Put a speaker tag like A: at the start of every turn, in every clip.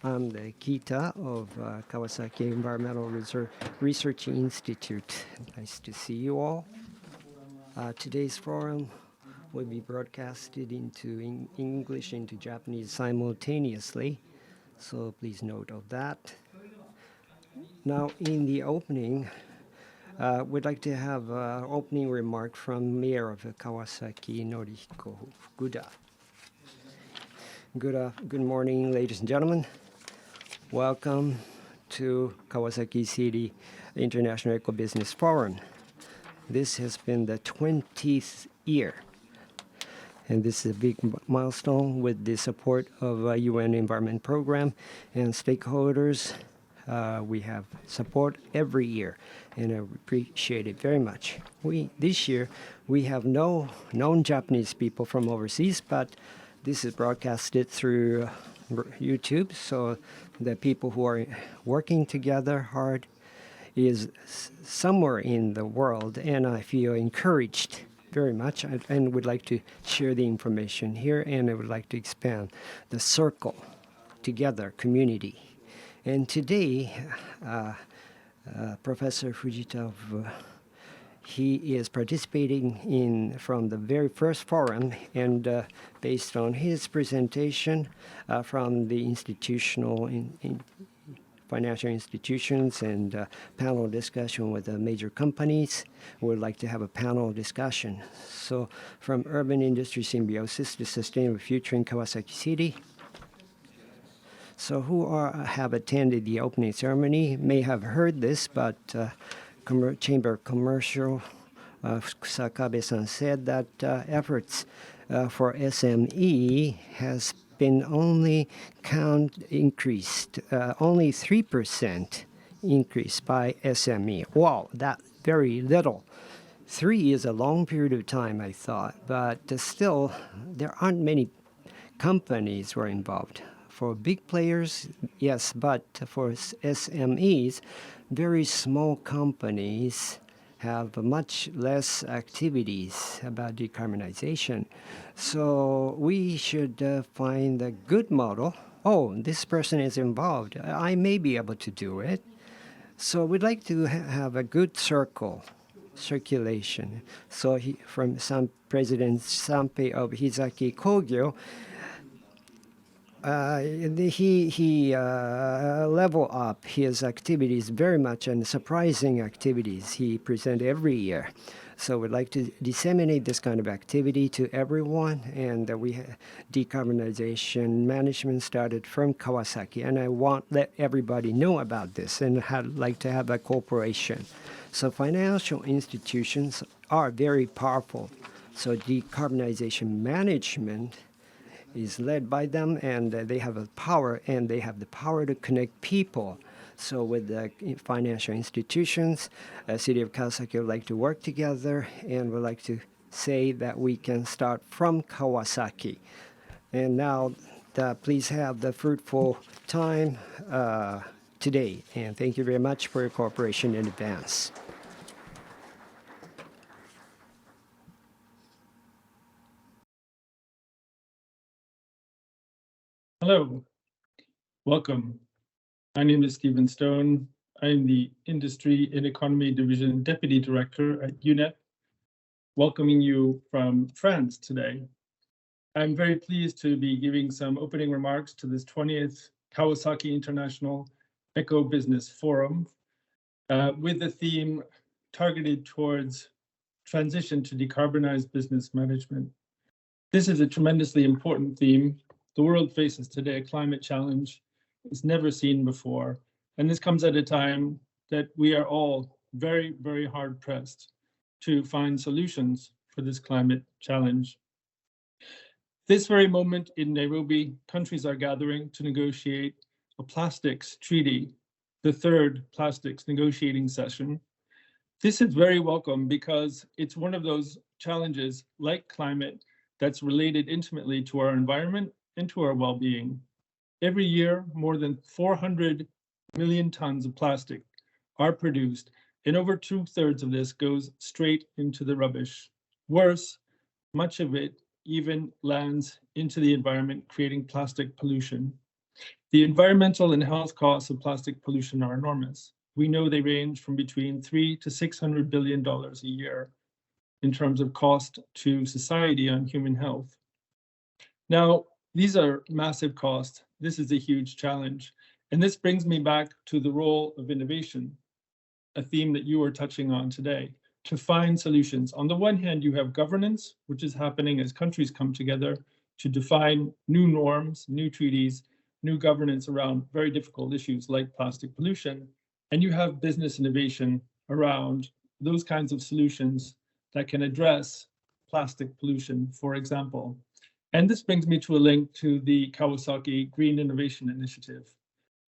A: I'm the Kita of Kawasaki Environmental Research Institute. Nice to see you all. Today's forum will be broadcasted into English into Japanese simultaneously, so please note of that. Now, in the opening, we'd like to have an opening remark from Mayor of Kawasaki, Norihiko Fukuda. Good morning, ladies and gentlemen. Welcome to Kawasaki City International Eco-Business Forum. This has been the 20th year, and this is a big milestone with the support of a UN Environment Program and stakeholders. We have support every year, and I appreciate it very much. This year, we have no non-Japanese people from overseas, but this is broadcasted through YouTube, so the people who are working together hard is somewhere in the world, and I feel encouraged very much and would like to share the information here, and I would like to expand the circle together, community. And today, Professor Fujita, he is participating from the very first forum, and based on his presentation from the institutional financial institutions and panel discussion with the major companies, we would like to have a panel discussion. So from urban industry symbiosis to sustainable future in Kawasaki City. So who have attended the opening ceremony may have heard this, but Chamber of Commercial, Sakabe-san said that efforts for SME has been only increased, only 3% increase by SME. Wow, that's very little. 3 is a long period of time, I thought, but still, there aren't many companies were involved. For big players, yes, but for SMEs, very small companies have much less activities about decarbonization. So we should find a good model. Oh, this person is involved. I may be able to do it. So we'd like to have a good circulation. So from President Sanpei of Hizaki Kogyo, he level up his activities very much, and surprising activities he present every year. So we'd like to disseminate this kind of activity to everyone, and decarbonization management started from Kawasaki, and I want to let everybody know about this, and I'd like to have a cooperation. So financial institutions are very powerful. So decarbonization management is led by them, and they have a power, and they have the power to connect people. So with the financial institutions, City of Kawasaki would like to work together, and would like to say that we can start from Kawasaki. And now, please have the fruitful time today, and thank you very much for your cooperation in advance.
B: Hello, welcome. My name is Stephen Stone. I'm the Industry and Economy Division Deputy Director at UNEP, welcoming you from France today. I'm very pleased to be giving some opening remarks to this 20th Kawasaki International Eco-Business Forum with the theme targeted towards transition to decarbonized business management. This is a tremendously important theme. The world faces today a climate challenge it's never seen before. And this comes at a time that we are all very, very hard pressed to find solutions for this climate challenge. This very moment in Nairobi, countries are gathering to negotiate a plastics treaty, the third plastics negotiating session. This is very welcome because it's one of those challenges like climate that's related intimately to our environment and to our well-being. Every year, more than 400 million tons of plastic are produced, and over 2/3 of this goes straight into the rubbish. Worse, much of it even lands into the environment, creating plastic pollution. The environmental and health costs of plastic pollution are enormous. We know they range from between $300 to $600 billion a year in terms of cost to society on human health. Now, these are massive costs. This is a huge challenge. And this brings me back to the role of innovation, a theme that you are touching on today, to find solutions. On the one hand, you have governance, which is happening as countries come together to define new norms, new treaties, new governance around very difficult issues like plastic pollution. And you have business innovation around those kinds of solutions that can address plastic pollution, for example. And this brings me to a link to the Kawasaki Green Innovation Initiative.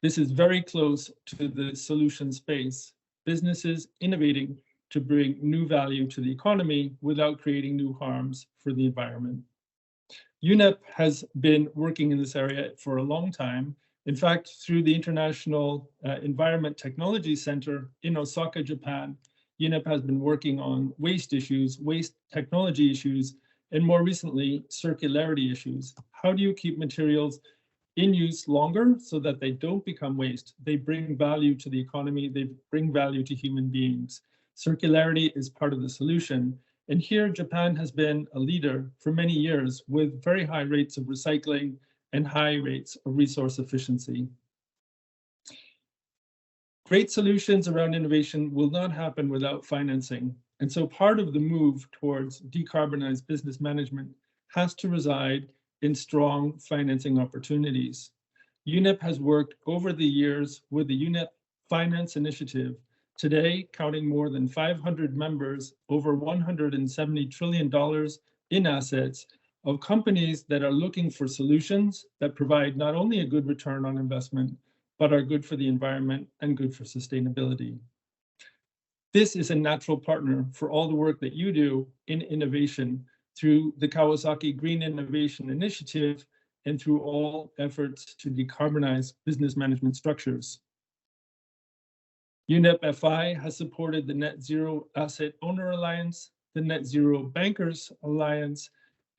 B: This is very close to the solution space, businesses innovating to bring new value to the economy without creating new harms for the environment. UNEP has been working in this area for a long time. In fact, through the International Environment Technology Center in Osaka, Japan, UNEP has been working on waste issues, waste technology issues, and more recently, circularity issues. How do you keep materials in use longer so that they don't become waste? They bring value to the economy, they bring value to human beings. Circularity is part of the solution. And here, Japan has been a leader for many years with very high rates of recycling and high rates of resource efficiency. Great solutions around innovation will not happen without financing. And so part of the move towards decarbonized business management has to reside in strong financing opportunities. UNEP has worked over the years with the UNEP Finance Initiative, today counting more than 500 members, over $170 trillion in assets of companies that are looking for solutions that provide not only a good return on investment, but are good for the environment and good for sustainability. This is a natural partner for all the work that you do in innovation through the Kawasaki Green Innovation Initiative and through all efforts to decarbonize business management structures. UNEP FI has supported the Net Zero Asset Owner Alliance, the Net Zero Bankers Alliance,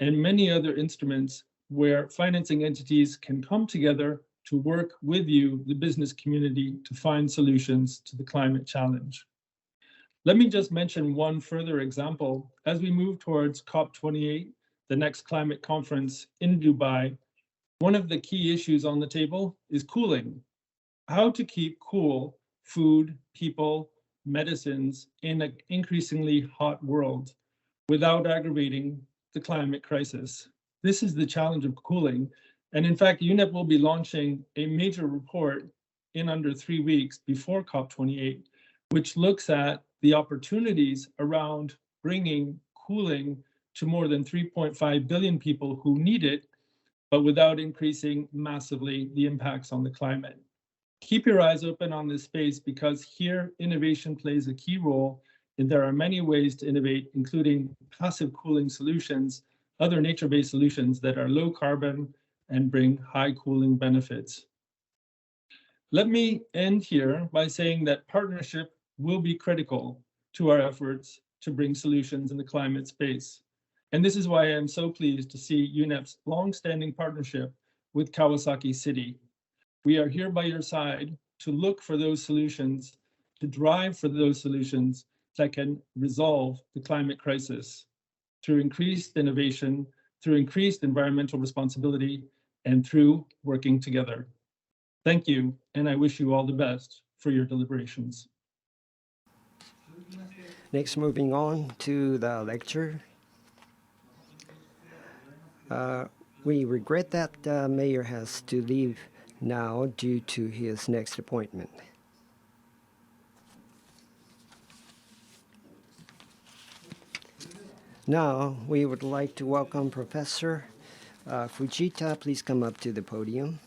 B: and many other instruments where financing entities can come together to work with you, the business community, to find solutions to the climate challenge. Let me just mention one further example. As we move towards COP28, the next climate conference in Dubai, one of the key issues on the table is cooling. How to keep cool food, people, medicines in an increasingly hot world without aggravating the climate crisis. This is the challenge of cooling. And in fact, UNEP will be launching a major report in under 3 weeks before COP28, which looks at the opportunities around bringing cooling to more than 3.5 billion people who need it, but without increasing massively the impacts on the climate. Keep your eyes open on this space because here innovation plays a key role, and there are many ways to innovate, including passive cooling solutions, other nature-based solutions that are low carbon and bring high cooling benefits. Let me end here by saying that partnership will be critical to our efforts to bring solutions in the climate space. And this is why I'm so pleased to see UNEP's long-standing partnership with Kawasaki City. We are here by your side to look for those solutions, to drive for those solutions that can resolve the climate crisis through increased innovation, through increased environmental responsibility, and through working together. Thank you, and I wish you all the best for your deliberations.
A: Next, moving on to the lecture. We regret that the mayor has to leave now due to his next appointment. Now, we would like to welcome Professor Fujita. Please come up to the podium.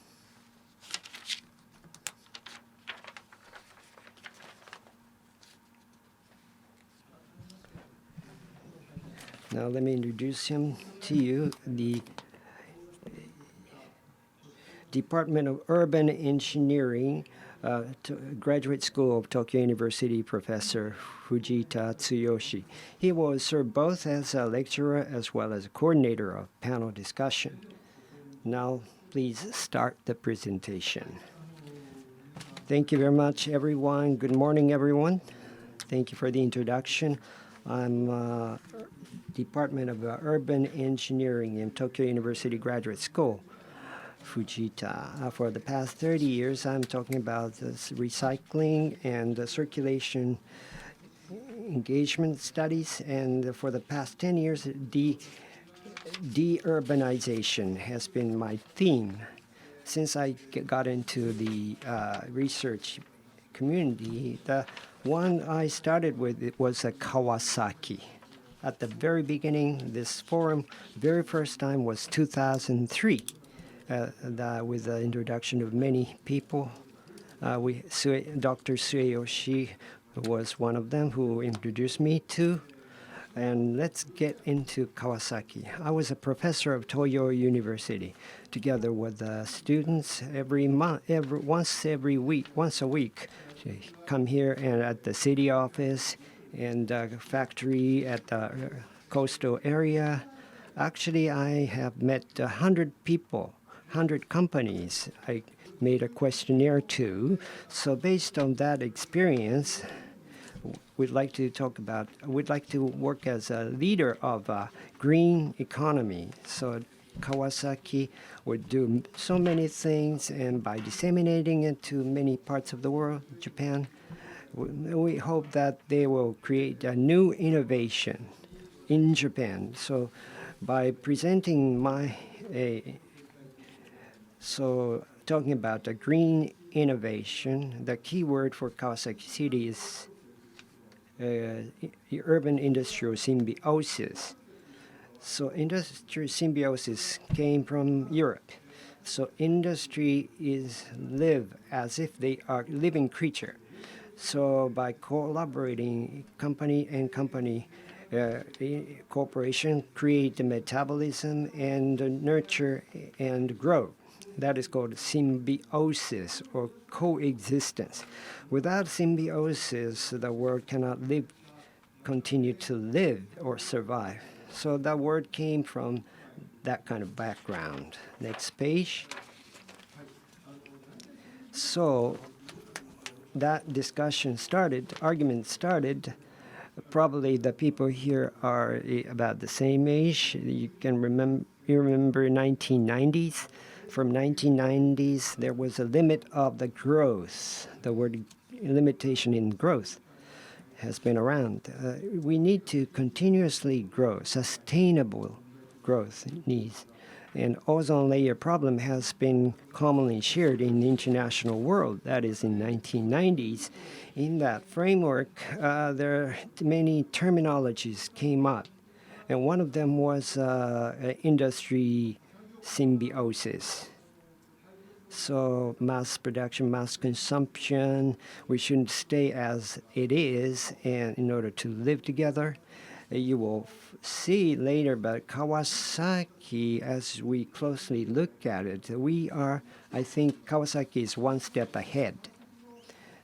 A: Now, let me introduce him to you. The Department of Urban Engineering, Graduate School of Tokyo University, Professor Fujita Tsuyoshi. He will serve both as a lecturer as well as a coordinator of panel discussion. Now, please start the presentation. Thank you very much, everyone. Good morning, everyone. Thank you for the introduction. I'm Department of Urban Engineering in Tokyo University Graduate School, Fujita. For the past 30 years, I'm talking about this recycling and circulation engagement studies, and for the past 10 years, de-urbanization has been my theme. Since I got into the research community, the one I started with it was a Kawasaki. At the very beginning, this forum, very first time was 2003, with the introduction of many people. Dr. Tsuyoshi was one of them who introduced me to. And let's get into Kawasaki. I was a professor of Toyo University, together with students once a week. They come here and at the city office and factory at the coastal area. Actually, I have met 100 people, 100 companies. I made a questionnaire too. So based on that experience, we'd like to work as a leader of a green economy. So Kawasaki would do so many things, and by disseminating it to many parts of the world, Japan, we hope that they will create a new innovation in Japan. So by presenting talking about the green innovation, the key word for Kawasaki City is urban industrial symbiosis. So industrial symbiosis came from Europe. So industry live as if they are living creature. So by collaborating, company and company cooperation create the metabolism and nurture and grow. That is called symbiosis or coexistence. Without symbiosis, the world cannot continue to live or survive. So that word came from that kind of background. Next page. So that argument started. Probably the people here are about the same age. You remember 1990s. From 1990s, there was a limit of the growth. The word limitation in growth has been around. We need to continuously grow, sustainable growth needs. And ozone layer problem has been commonly shared in the international world. That is in 1990s. In that framework, there many terminologies came up. And one of them was industry symbiosis. So mass production, mass consumption, we shouldn't stay as it is, and in order to live together. You will see later, but Kawasaki, as we closely look at it, I think Kawasaki is one step ahead.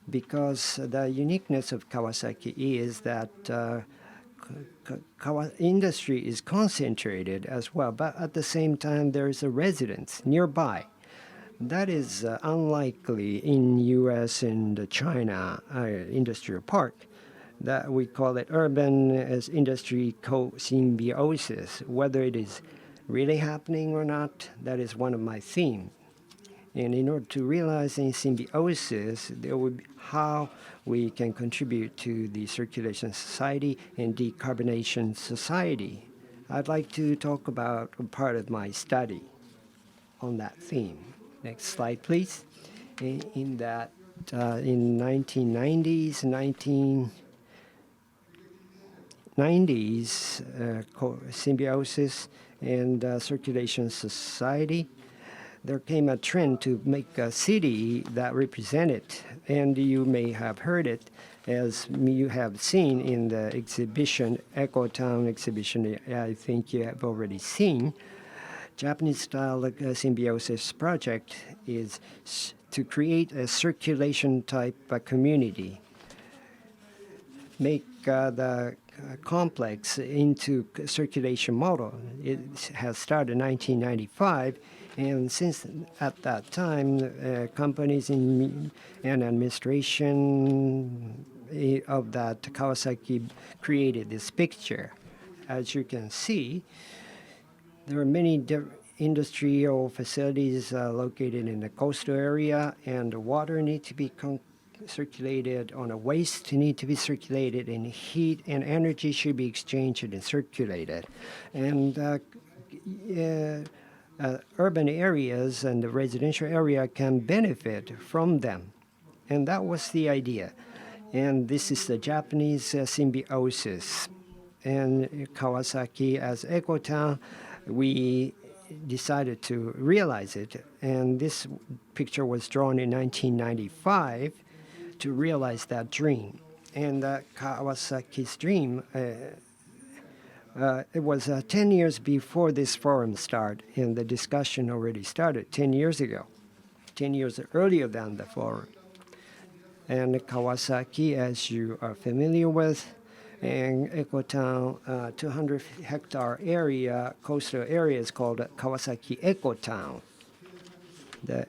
A: Because the uniqueness of Kawasaki is that industry is concentrated as well, but at the same time there is a residence nearby. That is unlikely in U.S. and China industrial park. That we call it urban as industry co-symbiosis. Whether it is really happening or not, that is one of my themes. And in order to realize in symbiosis, there would be how we can contribute to the circulation society and decarbonization society. I'd like to talk about a part of my study on that theme. Next slide, please. In 1990s, symbiosis and circulation society, there came a trend to make a city that represented, and you may have heard it as you have seen in the exhibition, Eco Town exhibition, I think you have already seen. Japanese-style symbiosis project is to create a circulation type community. Make the complex into circulation model. It has started in 1995, and since at that time, companies and administration of that Kawasaki created this picture. As you can see, there are many industrial facilities located in the coastal area, and the water needs to be circulated on a waste need to be circulated, and heat and energy should be exchanged and circulated. And urban areas and the residential area can benefit from them. And that was the idea. And this is the Japanese symbiosis. And Kawasaki as eco-town, we decided to realize it. And this picture was drawn in 1995 to realize that dream. And Kawasaki's dream, it was 10 years before this forum started, and the discussion already started 10 years ago, 10 years earlier than the forum. And Kawasaki, as you are familiar with, and Ecotown, 200-hectare area, coastal area is called Kawasaki Ecotown. The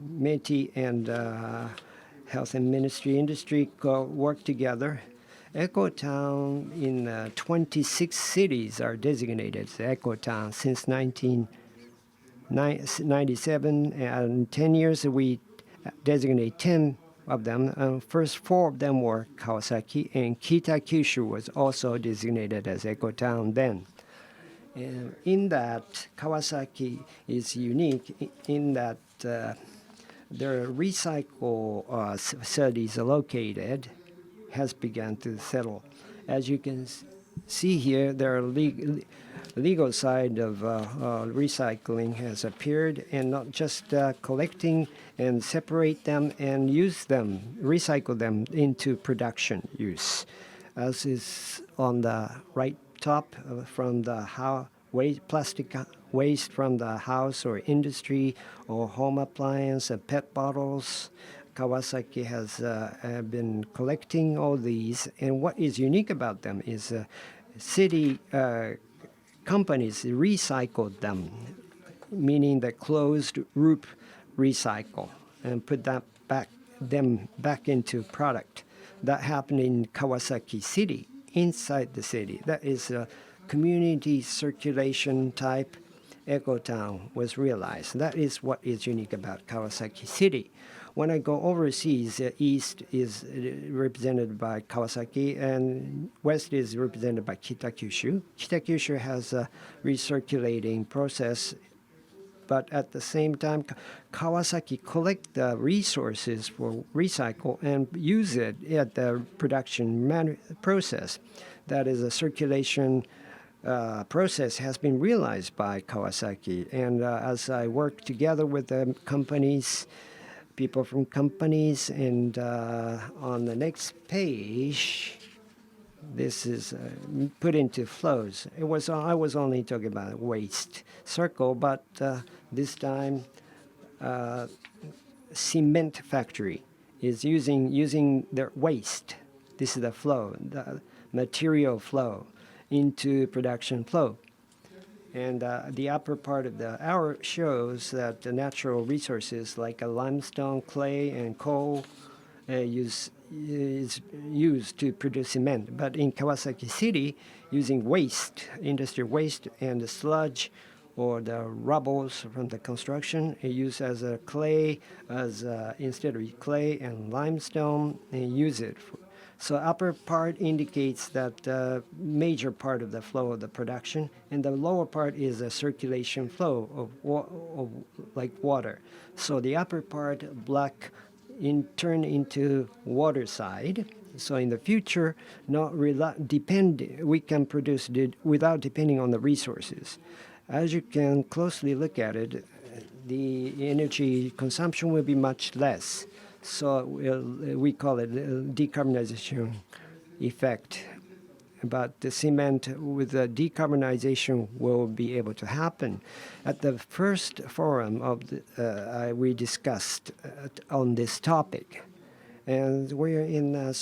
A: METI and Health and Ministry industry work together. Ecotown in 26 cities are designated as Ecotown since 1997, and 10 years we designate 10 of them. First 4 of them were Kawasaki, and Kita-Kyushu was also designated as Ecotown then. And in that, Kawasaki is unique in that their recycle facilities are located, has begun to settle. As you can see here, there are legal side of recycling has appeared, and not just collecting and separate them and use them, recycle them into production use. As is on the right top from the plastic waste from the house or industry or home appliance and pet bottles. Kawasaki has been collecting all these, and what is unique about them is city companies recycled them, meaning the closed loop recycle, and put them back into product. That happened in Kawasaki City, inside the city. That is a community circulation type eco-town was realized. That is what is unique about Kawasaki City. When I go overseas, east is represented by Kawasaki, and west is represented by Kita-Kyushu. Kita-Kyushu has a recirculating process, but at the same time, Kawasaki collect the resources for recycle and use it at the production process. That is a circulation process has been realized by Kawasaki. And as I work together with the companies, people from companies, and on the next page, this is put into flows. I was only talking about waste circle, but this time cement factory is using their waste. This is the flow, the material flow into production flow. And the upper part of the arrow shows that the natural resources like a limestone, clay, and coal is used to produce cement. But in Kawasaki City, using waste, industrial waste, and the sludge or the rubbles from the construction, used as a clay, instead of clay and limestone, and use it. So upper part indicates that major part of the flow of the production, and the lower part is a circulation flow of like water. So the upper part, black, turn into water side. So in the future, we can produce it without depending on the resources. As you can closely look at it, the energy consumption will be much less. So we call it decarbonization effect. But the cement with the decarbonization will be able to happen. At the first forum we discussed on this topic. And we're in a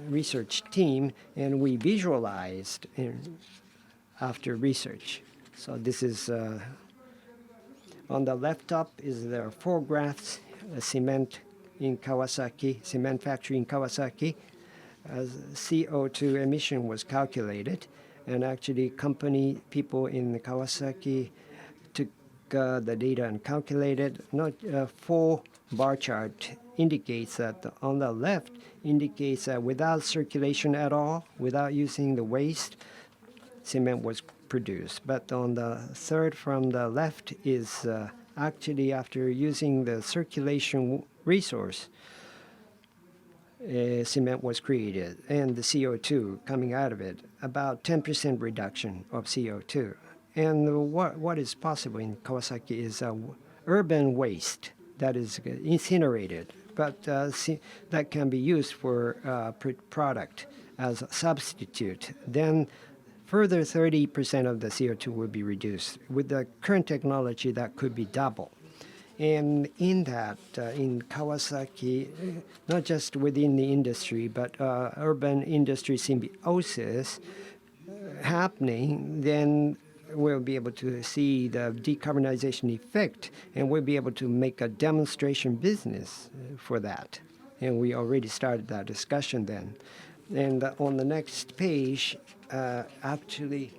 A: research team, and we visualized after research. So this is on the left top is there are 4 graphs, cement in Kawasaki, cement factory in Kawasaki. As CO2 emission was calculated, and actually company people in Kawasaki took the data and calculated. Not 4 bar chart indicates that on the left indicates that without circulation at all, without using the waste, cement was produced. But on the third from the left is actually after using the circulation resource, cement was created, and the CO2 coming out of it, about 10% reduction of CO2. And what is possible in Kawasaki is urban waste that is incinerated, but that can be used for product as a substitute. Then further 30% of the CO2 will be reduced. With the current technology, that could be double. And in that, in Kawasaki, not just within the industry, but urban industry symbiosis happening, then we'll be able to see the decarbonization effect, and we'll be able to make a demonstration business for that. And we already started that discussion then. And on the next page, actually,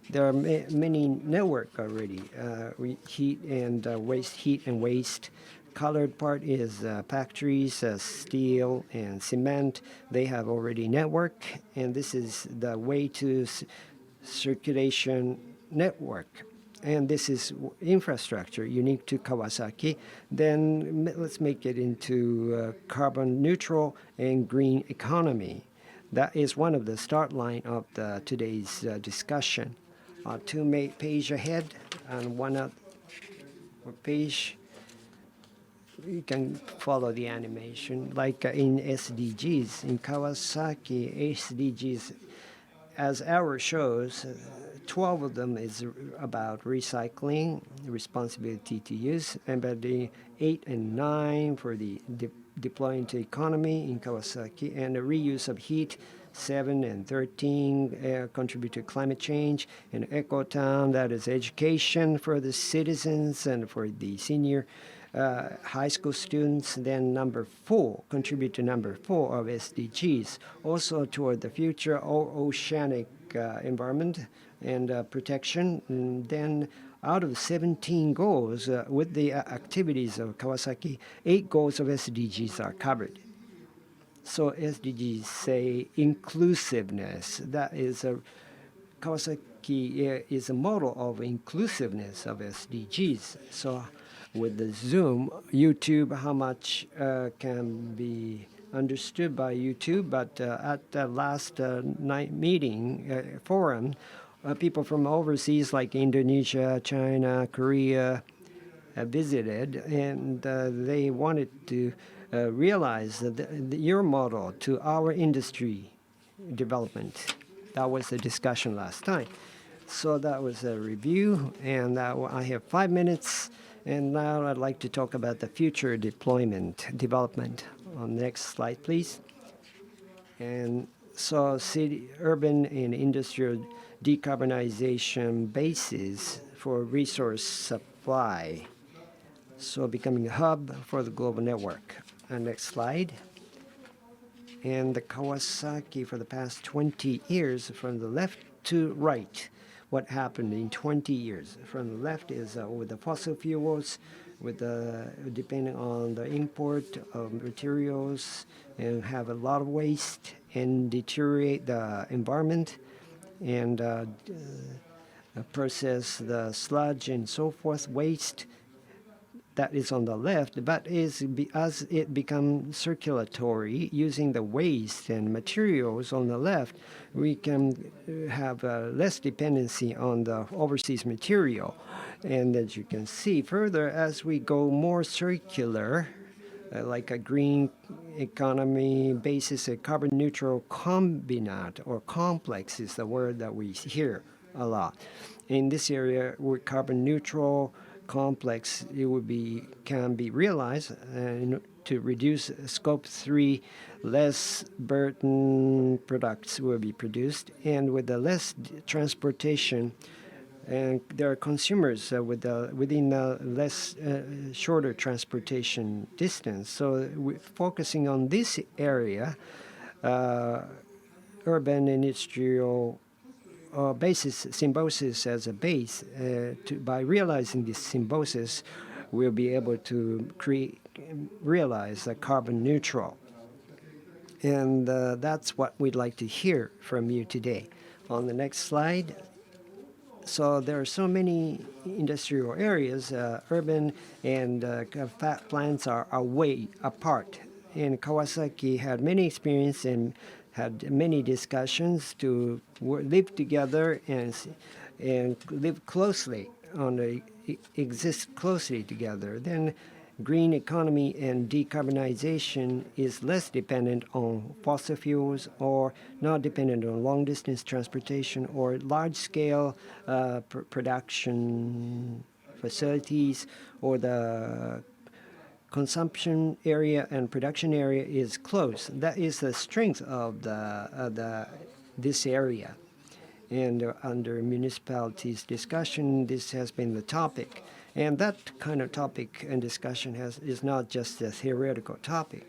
A: there are many network already, heat and waste. Colored part is factories, steel and cement. They have already network, and this is the way to circulation network. And this is infrastructure unique to Kawasaki. Then let's make it into carbon neutral and green economy. That is one of the start line of today's discussion. 2 page ahead and 1 page, you can follow the animation. Like in SDGs, in Kawasaki, SDGs, as arrow shows, 12 of them is about recycling, responsibility to use, and but the 8 and 9 for the deploying to economy in Kawasaki, and the reuse of heat, 7 and 13 contribute to climate change, and Ecotown, that is education for the citizens and for the senior high school students. Then number 4, contribute to number 4 of SDGs, also toward the future oceanic environment and protection. And then out of 17 goals, with the activities of Kawasaki, 8 goals of SDGs are covered. So SDGs say inclusiveness. That is Kawasaki is a model of inclusiveness of SDGs. So with the Zoom, YouTube, how much can be understood by YouTube, but at the last night meeting forum, people from overseas like Indonesia, China, Korea visited, and they wanted to realize that your model to our industry development. That was the discussion last time. So that was a review, and I have 5 minutes, and now I'd like to talk about the future development. On the next slide, please. And so city, urban, and industrial decarbonization basis for resource supply. So becoming a hub for the global network. Next slide. And the Kawasaki for the past 20 years, from the left to right, what happened in 20 years. From the left is with the fossil fuels, with depending on the import of materials, and have a lot of waste and deteriorate the environment, and process the sludge and so forth, waste. That is on the left, but as it becomes circulatory, using the waste and materials on the left, we can have less dependency on the overseas material. And as you can see further, as we go more circular, like a green economy basis, a carbon neutral combinat or complex is the word that we hear a lot. In this area, we're carbon neutral complex, it can be realized to reduce Scope 3, less burden products will be produced, and with the less transportation, and there are consumers within less shorter transportation distance. So we're focusing on this area, urban industrial basis, symbiosis as a base. By realizing this symbiosis, we'll be able to realize a carbon neutral. And that's what we'd like to hear from you today. On the next slide. So there are so many industrial areas, urban and fat plants are way apart. And Kawasaki had many experience and had many discussions to live together and live closely exist closely together. Then green economy and decarbonization is less dependent on fossil fuels or not dependent on long-distance transportation or large-scale production facilities, or the consumption area and production area is close. That is the strength of this area. And under municipalities discussion, this has been the topic. And that kind of topic and discussion is not just a theoretical topic.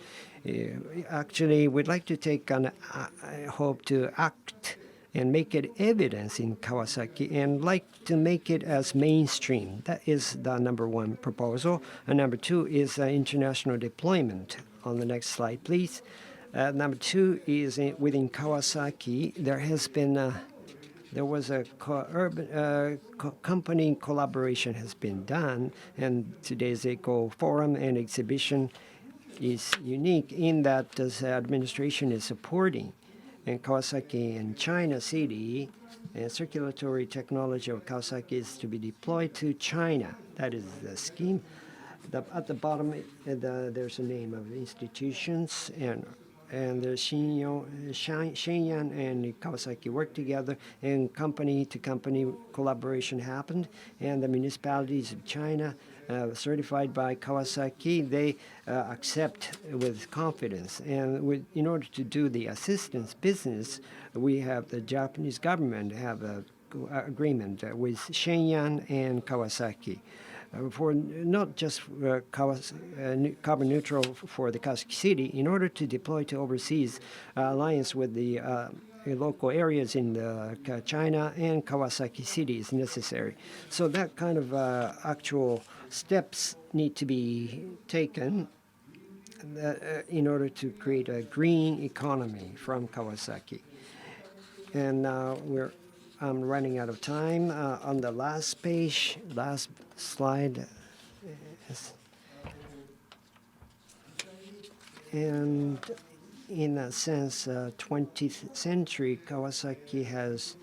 A: Actually, we'd like to take hope to act and make it evidence in Kawasaki, and like to make it as mainstream. That is the number one proposal. And number two is international deployment. On the next slide, please. Number two is within Kawasaki, there was a company collaboration has been done, and today's Eco Forum and exhibition is unique in that the administration is supporting. And Kawasaki in China City, and circulatory technology of Kawasaki is to be deployed to China. That is the scheme. At the bottom, there's a name of institutions, and the Shenyang and Kawasaki worked together, and company-to-company collaboration happened, and the municipalities of China, certified by Kawasaki, they accept with confidence. And in order to do the assistance business, we have the Japanese government have an agreement with Shenyang and Kawasaki. For not just carbon neutral for the Kawasaki City, in order to deploy to overseas alliance with the local areas in China and Kawasaki City is necessary. So that kind of actual steps need to be taken in order to create a green economy from Kawasaki. And now I'm running out of time. On the last page, last slide. And in a sense, 20th century, Kawasaki has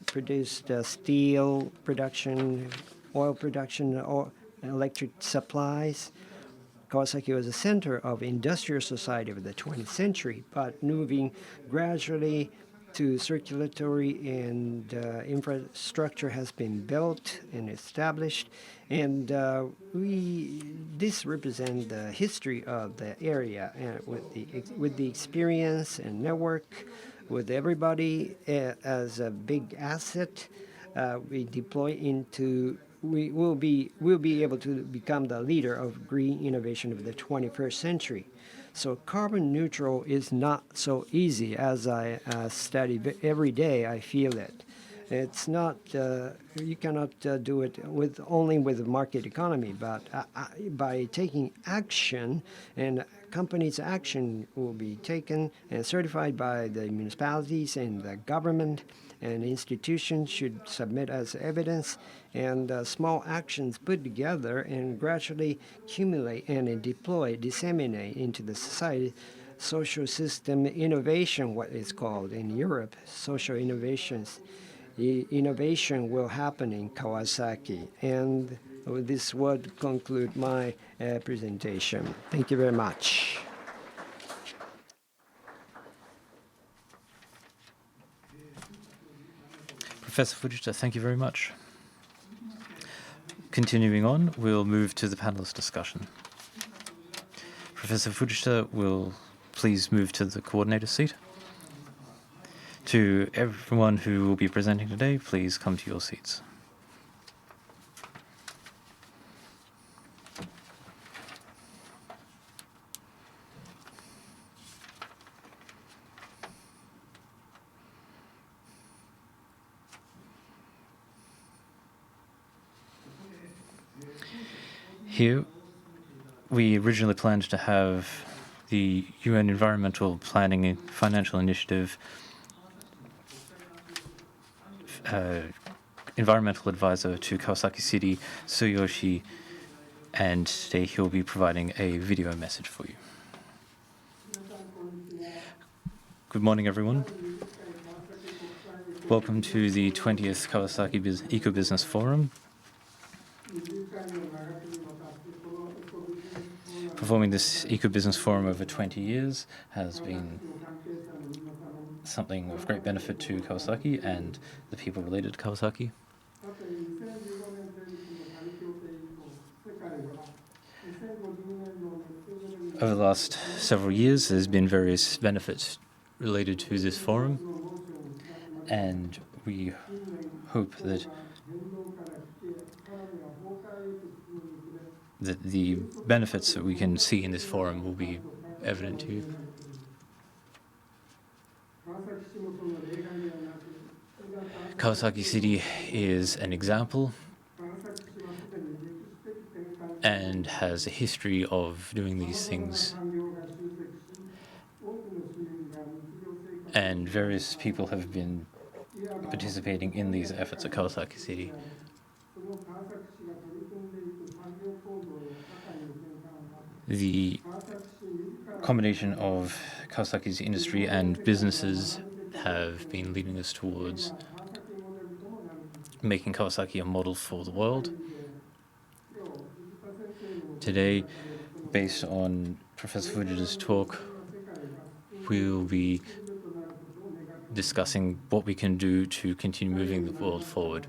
A: produced steel production, oil production, or electric supplies. Kawasaki was a center of industrial society of the 20th century, but moving gradually to circulatory and infrastructure has been built and established, and this represents the history of the area, and with the experience and network, with everybody as a big asset, we deploy into. We will be able to become the leader of green innovation of the 21st century. So carbon neutral is not so easy. As I study every day, I feel it. It's not, you cannot do it only with the market economy, but by taking action, and companies' action will be taken and certified by the municipalities, and the government and institutions should submit as evidence, and small actions put together and gradually accumulate and disseminate into the society. Social system innovation, what is called in Europe, social innovations. Innovation will happen in Kawasaki. And this would conclude my presentation. Thank you very much.
C: Professor Fujita, thank you very much. Continuing on, we'll move to the panelist discussion. Professor Fujita will please move to the coordinator seat. To everyone who will be presenting today, please come to your seats. Here, we originally planned to have the UN Environmental Planning and Financial Initiative environmental advisor to Kawasaki City, Tsuyoshi, and today he'll be providing a video message for you. Good morning, everyone. Welcome to the 20th Kawasaki Eco-Business Forum. Performing this Eco-Business Forum over 20 years has been something of great benefit to Kawasaki and the people related to Kawasaki. Over the last several years, there's been various benefits related to this forum, and we hope that the benefits that we can see in this forum will be evident to you. Kawasaki City is an example and has a history of doing these things, and various people have been participating in these efforts at Kawasaki City. The combination of Kawasaki's industry and businesses have been leading us towards making Kawasaki a model for the world. Today, based on Professor Fujita's talk, we'll be discussing what we can do to continue moving the world forward.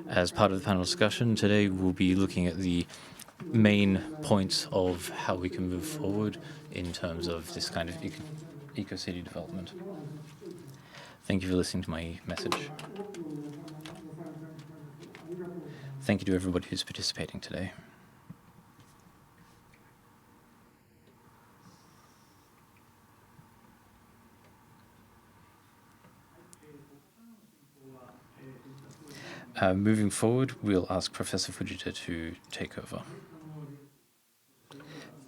C: As part of the panel discussion, today we'll be looking at the main points of how we can move forward in terms of this kind of eco-city development. Thank you for listening to my message. Thank you to everybody who's participating today. Moving forward, we'll ask Professor Fujita to take over.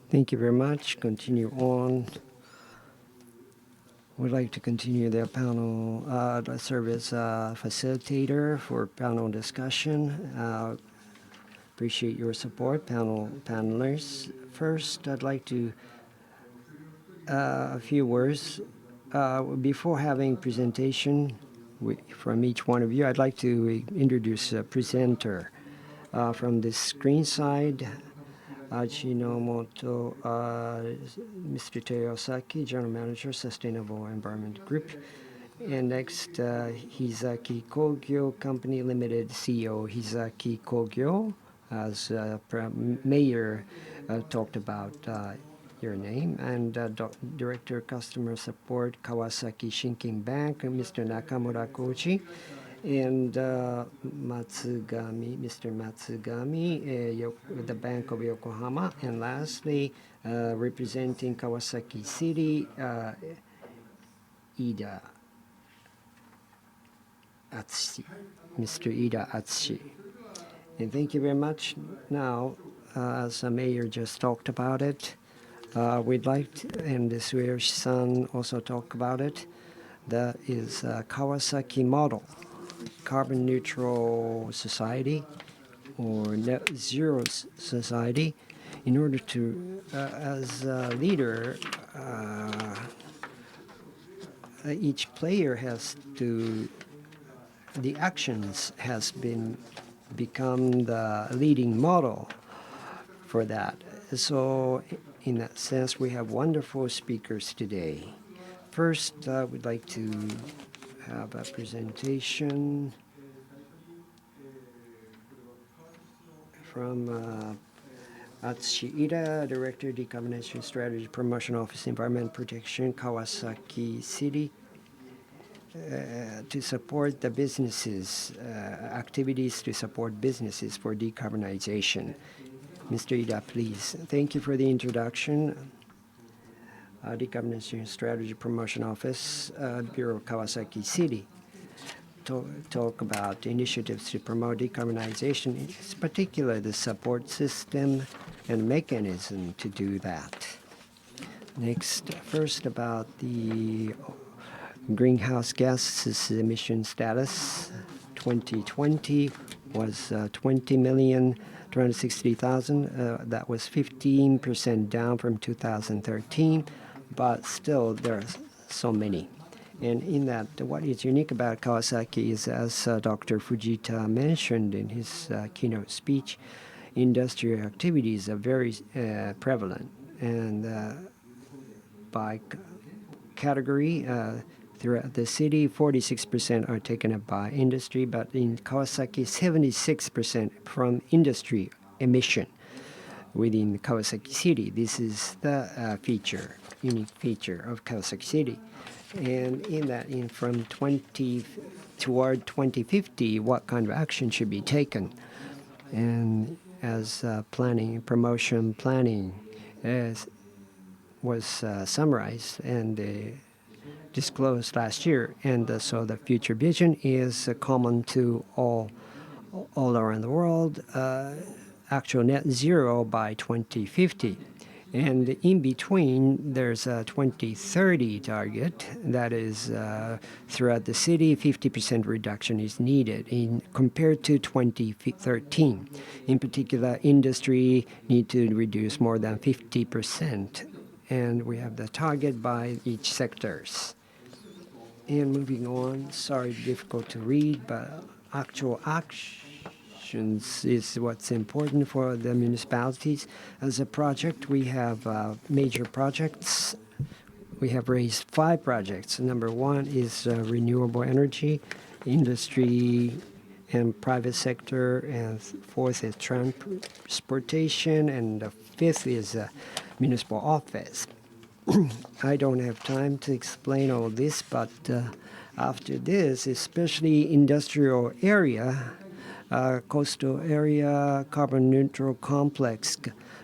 A: Thank you very much. Continue on. Would like to continue the panel, the service facilitator for panel discussion. Appreciate your support, panelists. First, I'd like to a few words before having presentation from each one of you. I'd like to introduce a presenter from the screen side. Ajinomoto, Mr. Tsuyoshi, General Manager, Sustainable Environment Group. And next, Hizaki Kogyo Company Limited CEO, Hizaki Kogyo, as Mayor talked about your name. And Director Customer Support, Kawasaki Shinkin Bank, Mr. Nakamura Kochi. And Matsugami, Mr. Matsugami, the Bank of Yokohama. And lastly, representing Kawasaki City, Ida Atsushi, Mr. Ida Atsushi. And thank you very much. Now, as the mayor just talked about it, we'd like to, and the Tsuyoshi-san also talked about it, that is Kawasaki model. Carbon neutral society or net zero society. In order to, as a leader, each player has to, the actions has become the leading model for that. So in that sense, we have wonderful speakers today. First, we'd like to have a presentation from Tsuyoshi, Director, Decarbonization Strategy, Promotion Office, Environment Protection, Kawasaki City, to support the businesses, activities to support businesses for decarbonization. Mr. Ida, please. Thank you for the introduction. Decarbonization Strategy Promotion Office, Bureau of Kawasaki City. Talk about initiatives to promote decarbonization, in particular the support system and mechanism to do that. Next, first about the greenhouse gases emission status. 2020 was 20,360,000. That was 15% down from 2013, but still there are so many. And in that, what is unique about Kawasaki is, as Dr. Fujita mentioned in his keynote speech, industrial activities are very prevalent. And by category, throughout the city, 46% are taken up by industry, but in Kawasaki, 76% from industry emission within Kawasaki City. This is the unique feature of Kawasaki City. And in that, from 20 toward 2050, what kind of action should be taken? And as promotion planning was summarized and disclosed last year, and so the future vision is common to all around the world, actual net zero by 2050. And in between, there's a 2030 target that is throughout the city, 50% reduction is needed compared to 2013. In particular, industry need to reduce more than 50%. And we have the target by each sectors. And moving on, sorry, difficult to read, but actual actions is what's important for the municipalities. As a project, we have major projects. We have raised 5 projects. Number 1 is renewable energy, industry and private sector, and 4th is transportation, and the 5th is municipal office. I don't have time to explain all this, but after this, especially industrial area, coastal area, carbon neutral complex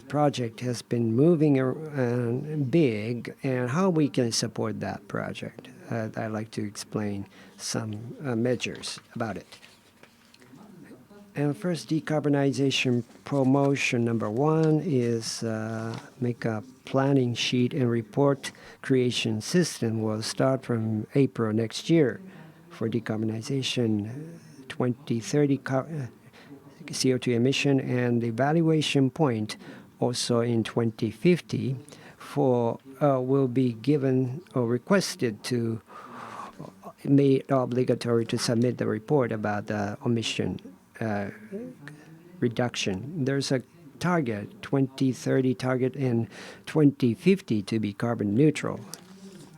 A: project has been moving around big, and how we can support that project. I'd like to explain some measures about it. And first, decarbonization promotion number 1 is make a planning sheet and report creation system. Will start from April next year for decarbonization, 2030 CO2 emission, and evaluation point also in 2050 will be given or requested to made obligatory to submit the report about the emission reduction. There's a target, 2030 target, and 2050 to be carbon neutral.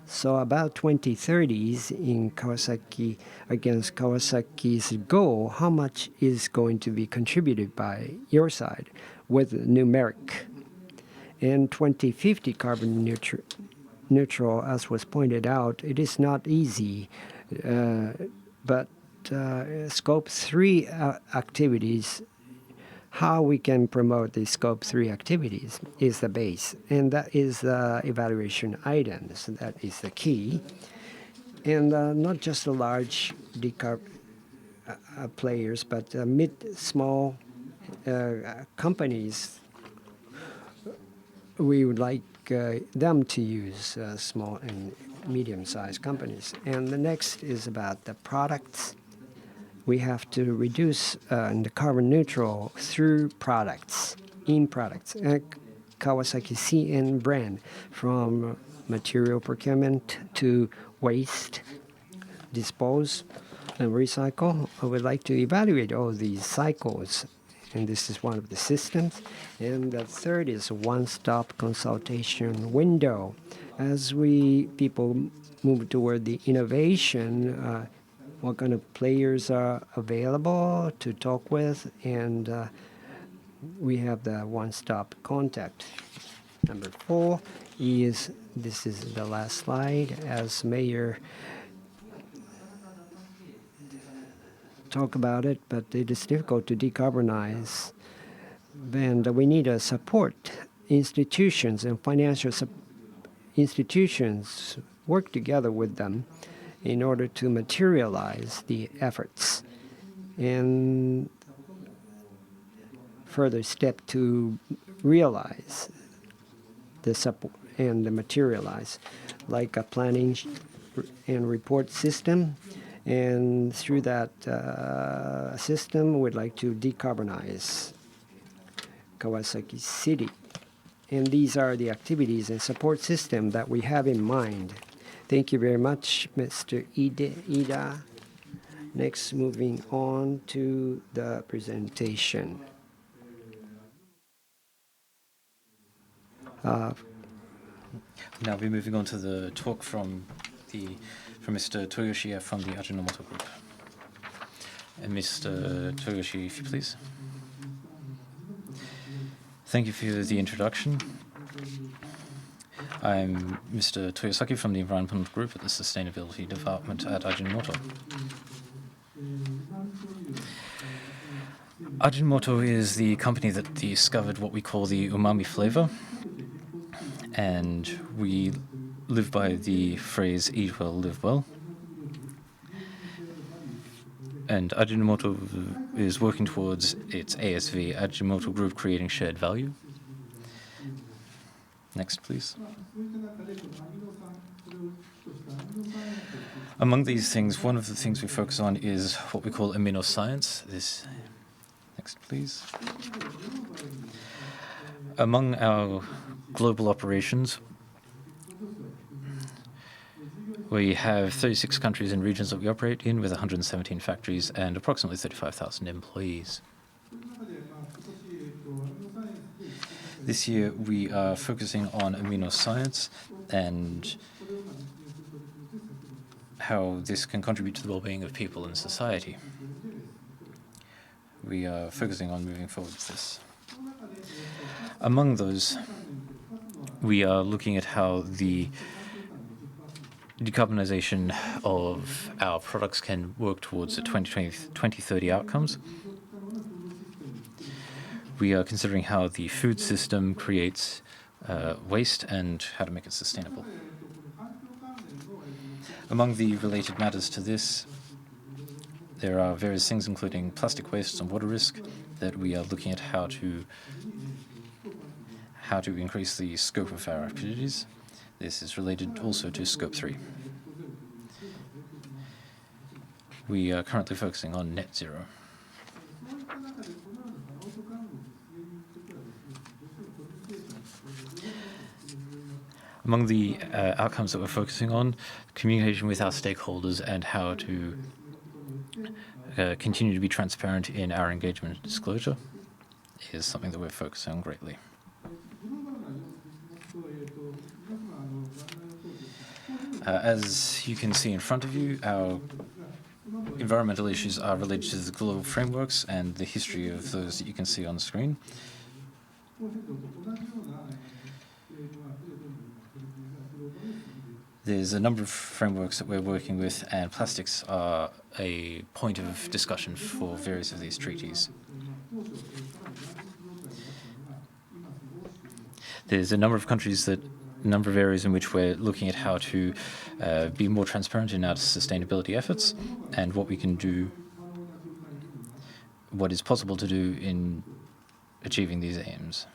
A: So about 2030s in Kawasaki, against Kawasaki's goal, how much is going to be contributed by your side with numeric? And 2050 carbon neutral, as was pointed out, it is not easy, but Scope 3 activities, how we can promote the Scope 3 activities is the base. And that is the evaluation items. That is the key. And not just the large decarb players, but mid-small companies. We would like them to use small and medium-sized companies. And the next is about the products. We have to reduce the carbon neutral through products, in products. Kawasaki CN brand, from material procurement to waste, dispose, and recycle. I would like to evaluate all these cycles, and this is one of the systems. And the third is a one-stop consultation window. As people move toward the innovation, what kind of players are available to talk with, and we have the one-stop contact. Number 4 is, this is the last slide, as Mayor talk about it, but it is difficult to decarbonize. And we need to support institutions and financial institutions, work together with them in order to materialize the efforts. And further step to realize the support and the materialize, like a planning and report system. And through that system, we'd like to decarbonize Kawasaki City. And these are the activities and support system that we have in mind. Thank you very much, Mr. Ida. Next, moving on to the presentation.
C: Now we're moving on to the talk from Mr. Tsuyoshi from the Ajinomoto Group. And Mr. Tsuyoshi, if you please. Thank you for the introduction. I'm Mr. Toyosaki from the Environmental Group at the Sustainability Department at Ajinomoto. Ajinomoto is the company that discovered what we call the umami flavor, and we live by the phrase eat well, live well. And Ajinomoto is working towards its ASV, Ajinomoto Group Creating Shared Value. Next, please. Among these things, one of the things we focus on is what we call amino science. Next, please. Among our global operations, we have 36 countries and regions that we operate in, with 117 factories and approximately 35,000 employees. This year, we are focusing on amino science and how this can contribute to the well-being of people and society. We are focusing on moving forward with this. Among those, we are looking at how the decarbonization of our products can work towards the 2030 outcomes. We are considering how the food system creates waste and how to make it sustainable. Among the related matters to this, there are various things, including plastic waste and water risk, that we are looking at how to increase the scope of our activities. This is related also to Scope 3. We are currently focusing on net zero. Among the outcomes that we're focusing on, communication with our stakeholders and how to continue to be transparent in our engagement and disclosure is something that we're focusing on greatly. As you can see in front of you, our environmental issues are related to the global frameworks and the history of those that you can see on the screen. There's a number of frameworks that we're working with, and plastics are a point of discussion for various of these treaties. There's a number of areas in which we're looking at how to be more transparent in our sustainability efforts and what we can do, what is possible to do in achieving these aims.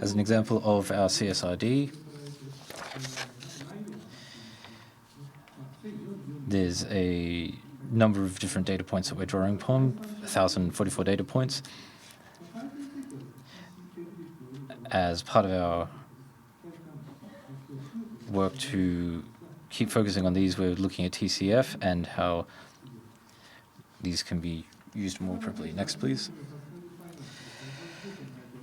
C: As an example of our CSRD, there's a number of different data points that we're drawing upon, 1,044 data points. As part of our work to keep focusing on these, we're looking at TCF and how these can be used more appropriately. Next, please.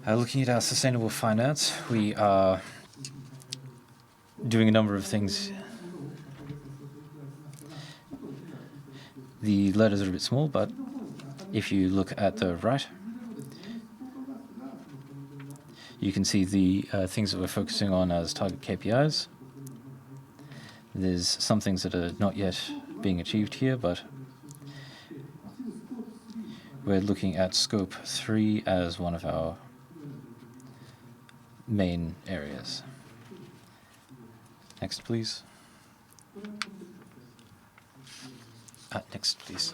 C: Looking at our sustainable finance, we are doing a number of things. The letters are a bit small, but If you look at the right, you can see the things that we're focusing on as target KPIs. There's some things that are not yet being achieved here, but we're looking at Scope 3 as one of our main areas. Next, please. Next, please.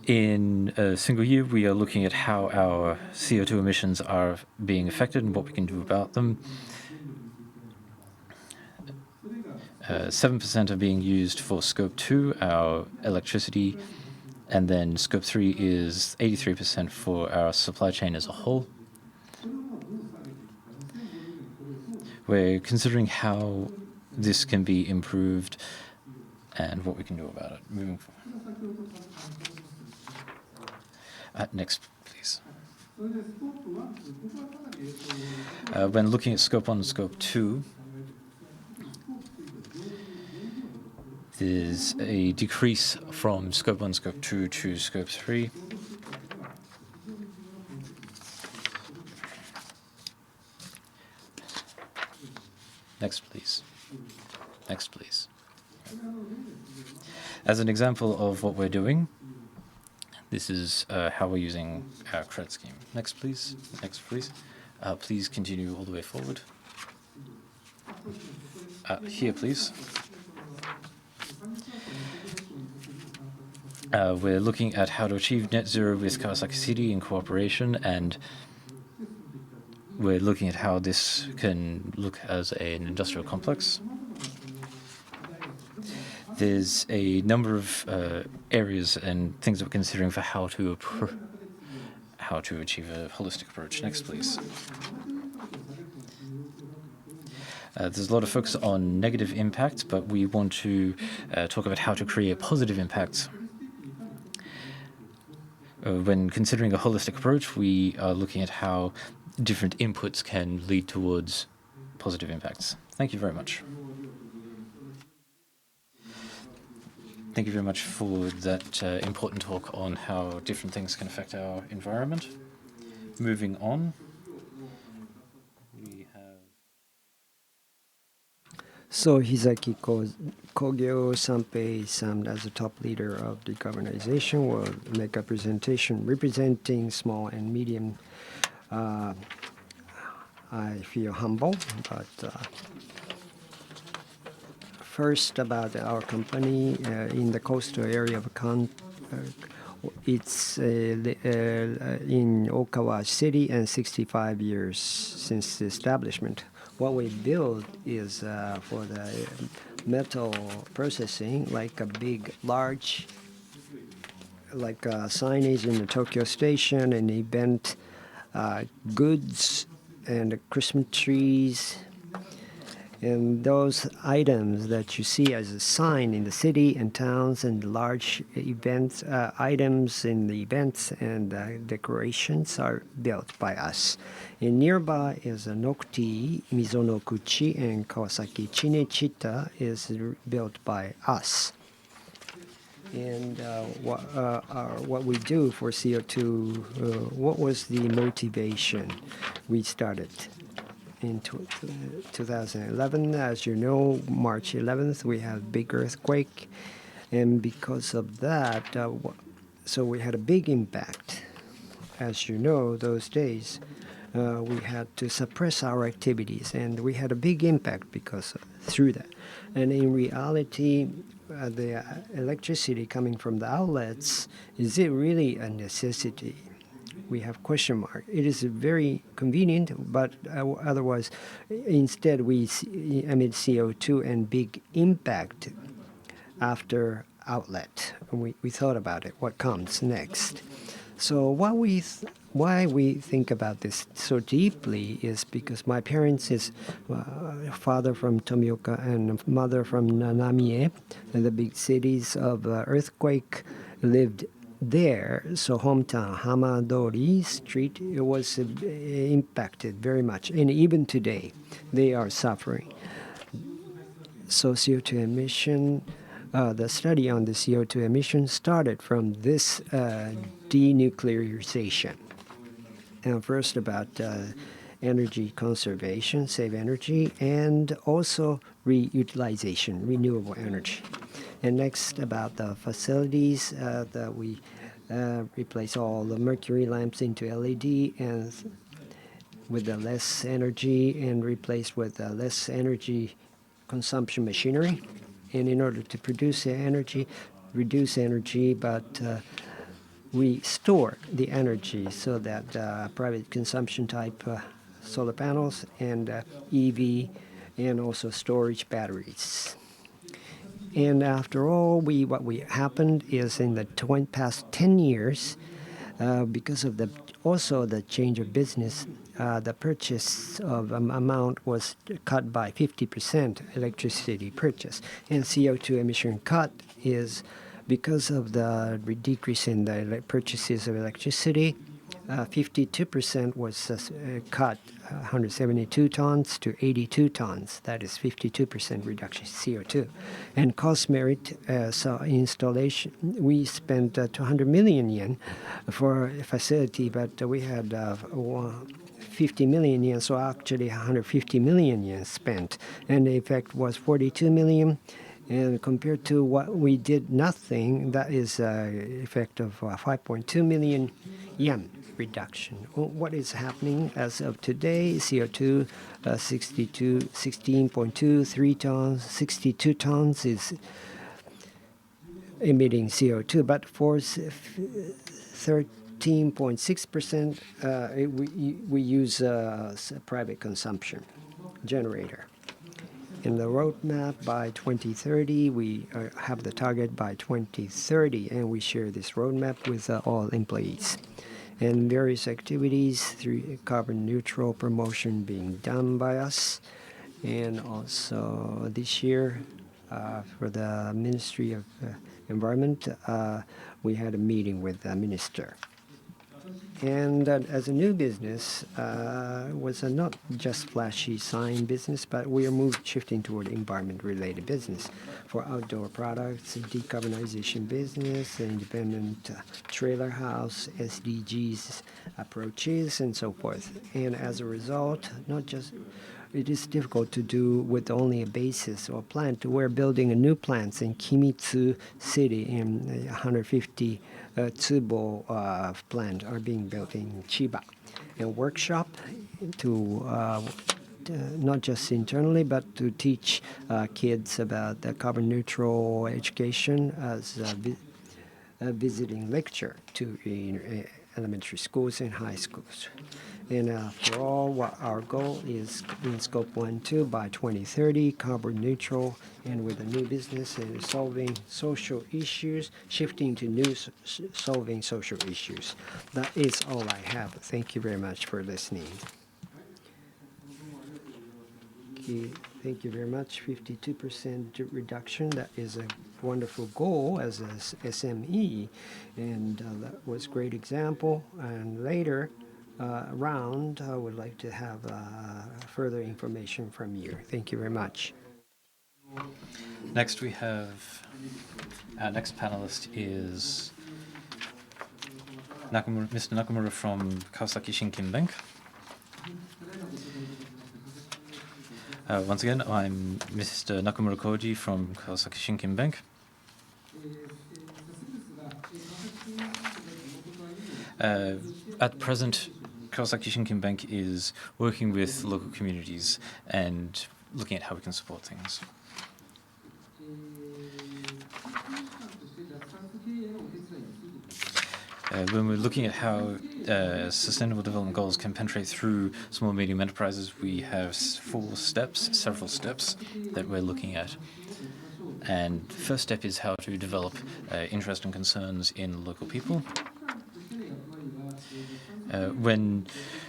C: In a single year, we are looking at how our CO2 emissions are being affected and what we can do about them. 7% are being used for Scope 2, our electricity, and then Scope 3 is 83% for our supply chain as a whole. We're considering how this can be improved and what we can do about it moving forward. Next, please. When looking at Scope 1 and Scope 2, there's a decrease from Scope 1, Scope 2 to Scope 3. Next, please. Next, please. As an example of what we're doing, this is how we're using our credit scheme. Next, please. Next, please. Please continue all the way forward. Here, please. We're looking at how to achieve net zero with Kawasaki City in cooperation, and we're looking at how this can look as an industrial complex. There's a number of areas and things that we're considering for how to achieve a holistic approach. Next, please. There's a lot of focus on negative impact, but we want to talk about how to create positive impacts. When considering a holistic approach, we are looking at how different inputs can lead towards positive impacts. Thank you very much. Thank you very much for that important talk on how different things can affect our environment. Moving on, we have...
A: So Hizaki Kogyo Sanpei-san, as the top leader of decarbonization, will make a presentation representing small and medium. I feel humble, but first about our company in the coastal area of it's in Okawa City and 65 years since the establishment. What we build is for the metal processing, like a big, large, like signage in the Tokyo Station, an event, goods, and Christmas trees. And those items that you see as a sign in the city and towns and large events, items in the events and decorations are built by us. And nearby is Nokti, Mizonokuchi, and Kawasaki Chinechita is built by us. And what we do for CO2, what was the motivation we started? In 2011, as you know, March 11th, we had a big earthquake. And because of that, so we had a big impact. As you know, those days, we had to suppress our activities. And we had a big impact through that. And in reality, the electricity coming from the outlets, is it really a necessity? We have question mark. It is very convenient, but otherwise, instead we emit CO2 and big impact after outlet. We thought about it. What comes next? So why we think about this so deeply is because my parents is father from Tomioka and mother from Nanamie, the big cities of earthquake, lived there. So hometown Hamadori Street, it was impacted very much, and even today they are suffering. So CO2 emission the study on the CO2 emissions started from this denuclearization. And first about energy conservation, save energy, and also reutilization, renewable energy. And next about the facilities that we replace all the mercury lamps into LED and with the less energy and replace with less energy consumption machinery. And in order to produce the energy, reduce energy, but we store the energy so that private consumption type solar panels and EV and also storage batteries. And after all, what happened is in the past 10 years, because of also the change of business, the purchase of amount was cut by 50%, electricity purchase. And CO2 emission cut is because of the decrease in the purchases of electricity. 52% was cut, 172 tons to 82 tons. That is 52% reduction in CO2. And cost merit, so installation, we spent 200 million yen for a facility, but we had 50 million yen, so actually 150 million yen spent. And the effect was 42 million. And compared to what we did nothing, that is an effect of 5.2 million yen reduction. What is happening as of today? CO2, 16.23 tons, 62 tons is emitting CO2, but for 13.6%, we use private consumption generator. In the roadmap by 2030, we have the target by 2030, and we share this roadmap with all employees. And various activities through carbon neutral promotion being done by us. And also this year, for the Ministry of Environment, we had a meeting with the minister. And as a new business, was not just flashy sign business, but we are shifting toward environment-related business for outdoor products, decarbonization business, independent trailer house, SDGs approaches, and so forth. And as a result, it is difficult to do with only a basis or plant. We're building a new plant in Kimitsu City in 150 Tsubo plant are being built in Chiba. A workshop to not just internally, but to teach kids about the carbon neutral education as a visiting lecture to elementary schools and high schools. And after all, what our goal is in Scope 1, 2 by 2030, carbon neutral, and with a new business and solving social issues, shifting to new solving social issues. That is all I have. Thank you very much for listening. Okay, thank you very much. 52% reduction. That is a wonderful goal as a SME, and that was a great example. And later, round, I would like to have further information from you. Thank you very much.
C: Next we have, our next panelist is Mr. Nakamura from Kawasaki Shinkin Bank. Once again, I'm Mr. Nakamura Koji from Kawasaki Shinkin Bank. At present, Kawasaki Shinkin Bank is working with local communities and looking at how we can support things. When we're looking at how sustainable development goals can penetrate through small and medium enterprises, we have several steps that we're looking at. And first step is how to develop interest and concerns in local people. When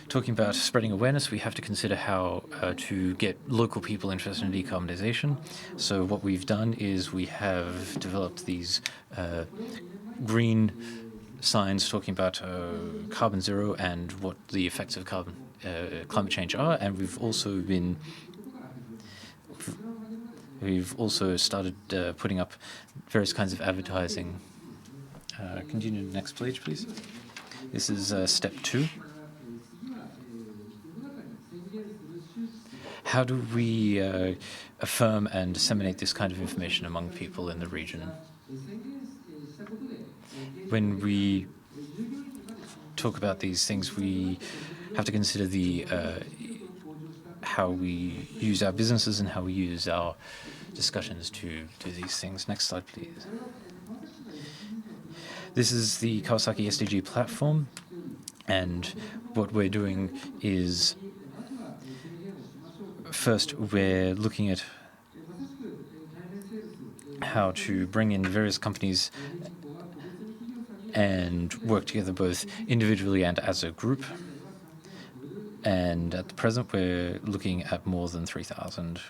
C: talking about spreading awareness, we have to consider how to get local people interested in decarbonization. So what we've done is we have developed these green signs talking about carbon zero and what the effects of climate change are, and we've also been We've also started putting up various kinds of advertising. Continue to the next page, please. This is step 2. How do we affirm and disseminate this kind of information among people in the region? When we talk about these things, we have to consider the how we use our businesses and how we use our discussions to do these things. Next slide, please. This is the Kawasaki SDG platform, and what we're doing is, first, we're looking at how to bring in various companies and work together both individually and as a group. And at the present, we're looking at more than 3,000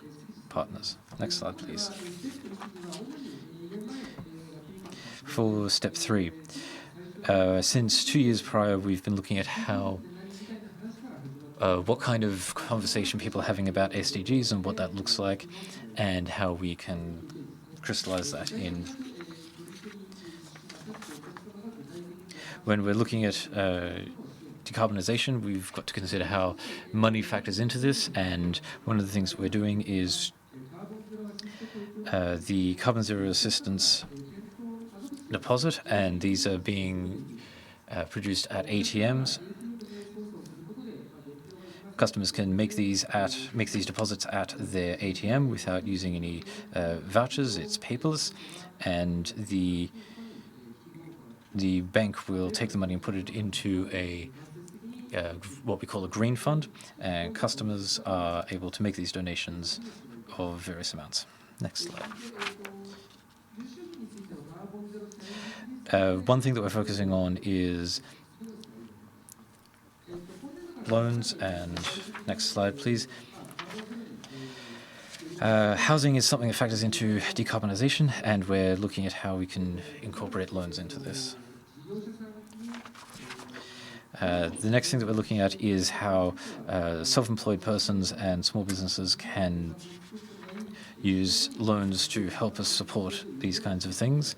C: partners. Next slide, please. For step 3, since 2 years prior, we've been looking at how what kind of conversation people are having about SDGs and what that looks like, and how we can crystallize that in. When we're looking at decarbonization, we've got to consider how money factors into this, and one of the things that we're doing is the carbon zero assistance deposit, and these are being produced at ATMs. Customers can make these deposits at their ATM without using any vouchers. It's paperless, and the bank will take the money and put it into a what we call a green fund, and customers are able to make these donations of various amounts. Next slide. One thing that we're focusing on is loans, and next slide, please. Housing is something that factors into decarbonization, and we're looking at how we can incorporate loans into this. The next thing that we're looking at is how self-employed persons and small businesses can use loans to help us support these kinds of things.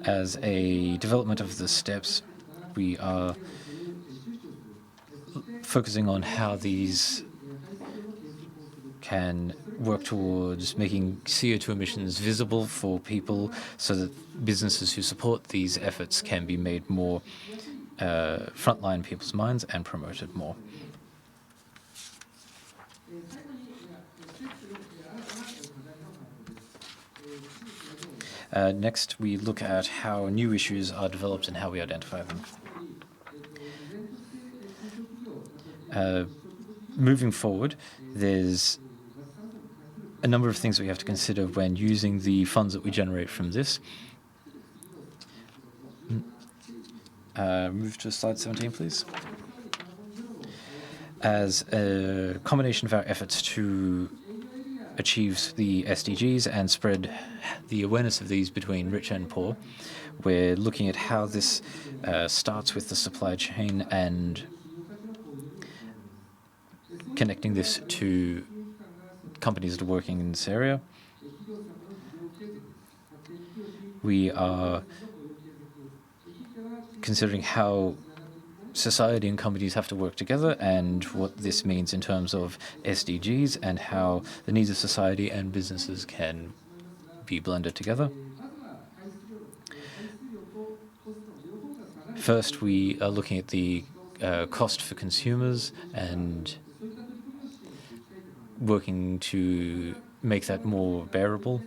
C: As a development of the steps, we are focusing on how these can work towards making CO2 emissions visible for people so that businesses who support these efforts can be made more frontline in people's minds and promoted more. Next, we look at how new issues are developed and how we identify them. Moving forward, there's a number of things we have to consider when using the funds that we generate from this. Move to slide 17, please. As a combination of our efforts to achieve the SDGs and spread the awareness of these between rich and poor, we're looking at how this starts with the supply chain and connecting this to companies that are working in this area. We are considering how society and companies have to work together and what this means in terms of SDGs and how the needs of society and businesses can be blended together. First, we are looking at the cost for consumers and working to make that more bearable.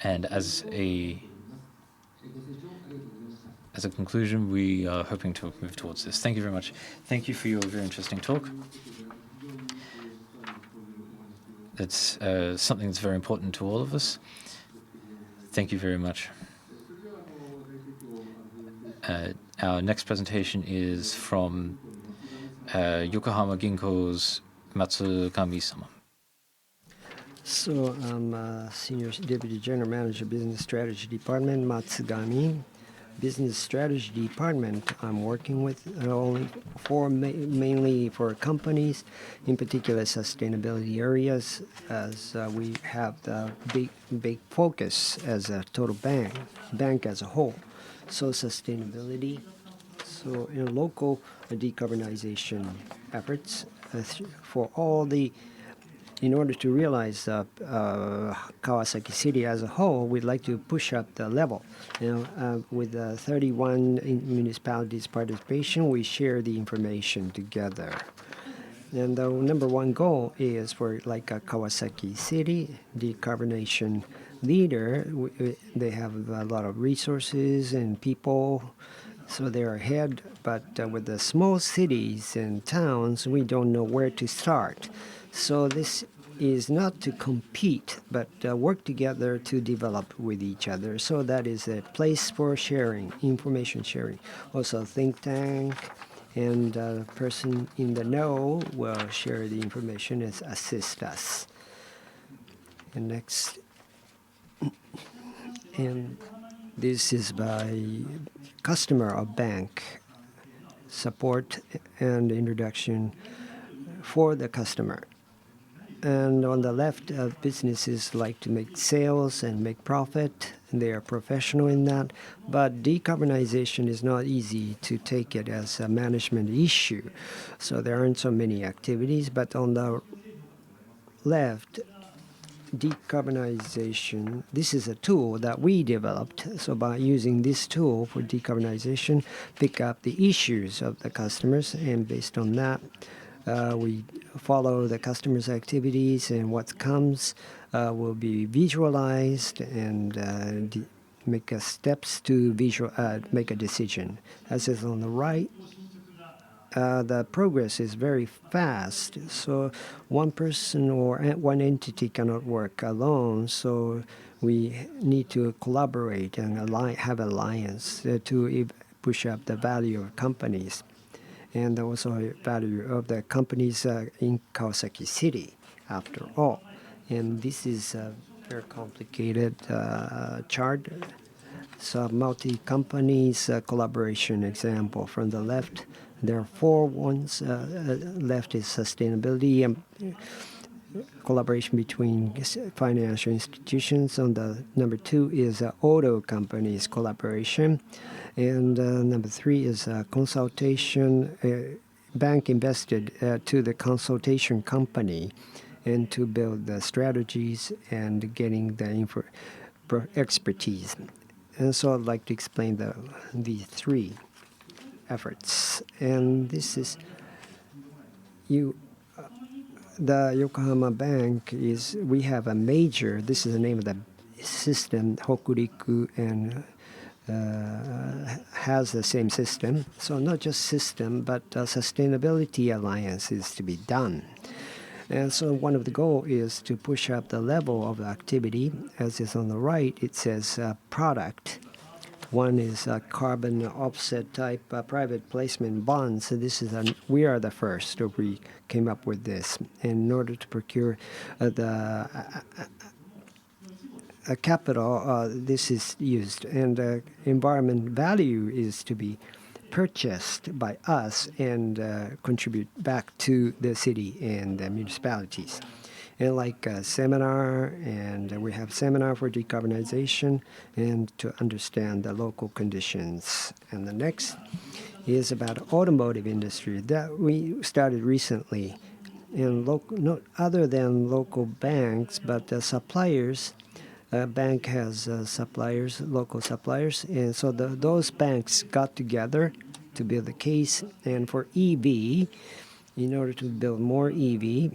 C: And as a conclusion, we are hoping to move towards this. Thank you very much. Thank you for your very interesting talk. It's something that's very important to all of us. Thank you very much. Our next presentation is from Yokohama Ginko's Matsugami-sama.
A: So I'm Senior Deputy General Manager, Business Strategy Department, Matsugami. business strategy department, I'm working with only mainly for companies, in particular sustainability areas, as we have the big focus as a total bank as a whole. So sustainability, so in local decarbonization efforts for all the in order to realize Kawasaki City as a whole, we'd like to push up the level. With 31 municipalities' participation, we share the information together. And the number one goal is for like a Kawasaki City decarbonization leader. They have a lot of resources and people, so they're ahead. But with the small cities and towns, we don't know where to start. So this is not to compete, but work together to develop with each other. So that is a place for sharing, information sharing. Also, think tank and person in the know will share the information and assist us. And next, and this is by customer of bank support and introduction for the customer. And on the left, businesses like to make sales and make profit, and they are professional in that. But decarbonization is not easy to take it as a management issue. So there aren't so many activities. But on the left, decarbonization, this is a tool that we developed. So by using this tool for decarbonization, pick up the issues of the customers, and based on that, we follow the customer's activities, and what comes will be visualized and make steps to make a decision. As is on the right, the progress is very fast. So one person or one entity cannot work alone. So we need to collaborate and have alliance to push up the value of companies, and also value of the companies in Kawasaki City, after all. And this is a very complicated chart. So multi-companies collaboration example from the left. There are 4 ones. Left is sustainability and collaboration between financial institutions. On the number 2 is auto companies collaboration. And number 3 is consultation. Bank invested to the consultation company and to build the strategies and getting the expertise. And so I'd like to explain the 3 efforts. And this is the Yokohama Bank is, we have a major, this is the name of the system, Hokuriku, and has the same system. So not just system, but sustainability alliance is to be done. And so one of the goals is to push up the level of activity. As is on the right, it says product. One is carbon offset type private placement bonds. So this is we are the first. We came up with this. And in order to procure the capital, this is used. And environment value is to be purchased by us and contribute back to the city and the municipalities. And like a seminar, and we have seminar for decarbonization and to understand the local conditions. And the next is about automotive industry that we started recently. And not other than local banks, but suppliers. Bank has suppliers, local suppliers, and so those banks got together to build a case. And for EV, in order to build more EV,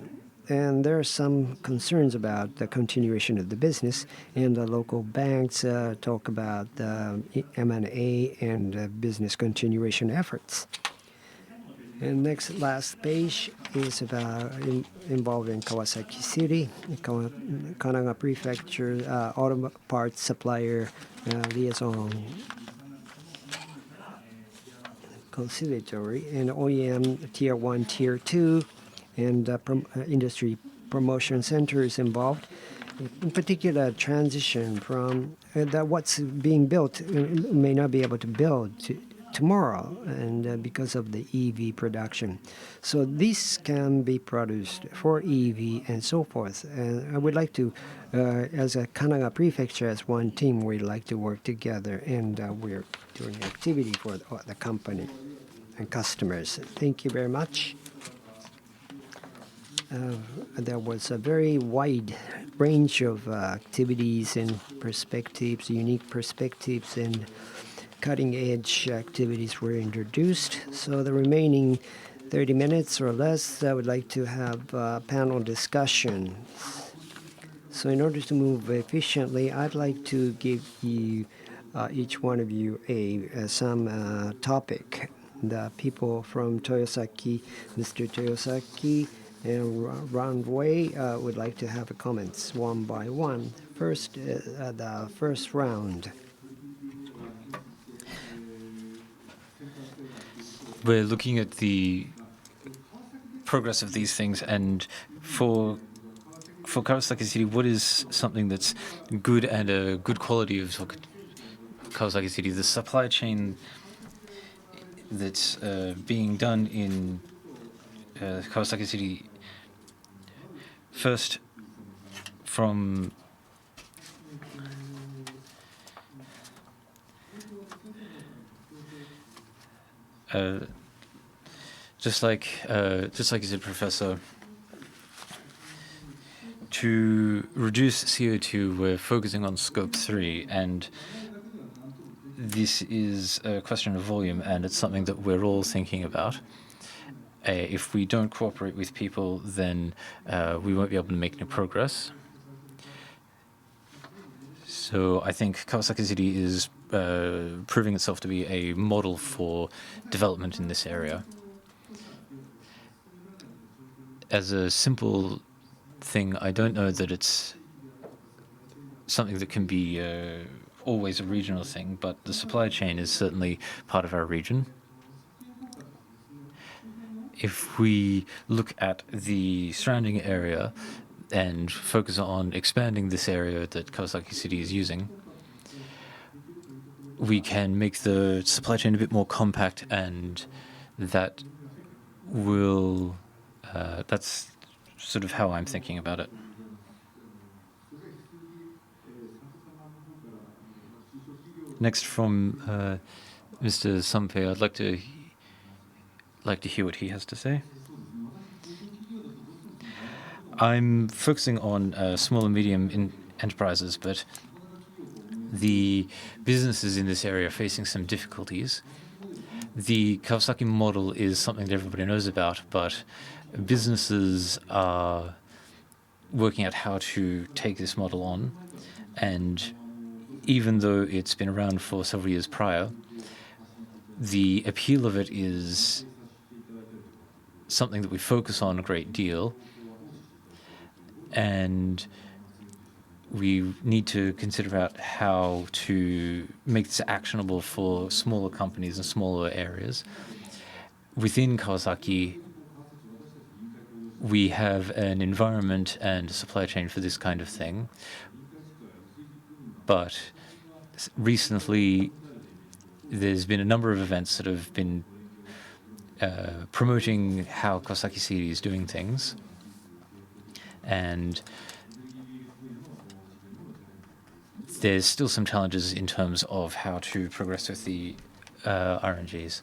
A: and there are some concerns about the continuation of the business, and the local banks talk about M&A and business continuation efforts. And last page is about involving Kawasaki City, Kanagawa Prefecture, auto parts supplier liaison conciliatory, and OEM Tier 1, Tier 2, and industry promotion center is involved. in particular, transition from that what's being built may not be able to build tomorrow, and because of the EV production. So this can be produced for EV and so forth. And I would like to, as a Kanagawa Prefecture, as one team, we'd like to work together, and we're doing activity for the company and customers. Thank you very much. There was a very wide range of activities and perspectives, unique perspectives, and cutting-edge activities were introduced. So the remaining 30 minutes or less, I would like to have panel discussion. So in order to move efficiently, I'd like to give you, each one of you, some topic. The people from Toyosaki, Mr. Toyosaki, and Roundway would like to have comments one by one. First, the first round.
C: We're looking at the progress of these things, and for Kawasaki City, what is something that's good and a good quality of Kawasaki City? The supply chain that's being done in Kawasaki City, first from just like you said, Professor, to reduce CO2, we're focusing on scope 3, and this is a question of volume, and it's something that we're all thinking about. If we don't cooperate with people, then we won't be able to make any progress. So I think Kawasaki City is proving itself to be a model for development in this area. As a simple thing, I don't know that it's something that can be always a regional thing, but the supply chain is certainly part of our region. If we look at the surrounding area and focus on expanding this area that Kawasaki City is using, we can make the supply chain a bit more compact, and that will that's sort of how I'm thinking about it. Next, from Mr. Sampei, I'd like to hear what he has to say. I'm focusing on small and medium enterprises, but the businesses in this area are facing some difficulties. The Kawasaki model is something that everybody knows about, but businesses are working out how to take this model on, and even though it's been around for several years prior, the appeal of it is something that we focus on a great deal, and we need to consider out how to make this actionable for smaller companies and smaller areas. Within Kawasaki, we have an environment and a supply chain for this kind of thing, but recently there's been a number of events that have been promoting how Kawasaki City is doing things, and there's still some challenges in terms of how to progress with the RNGs.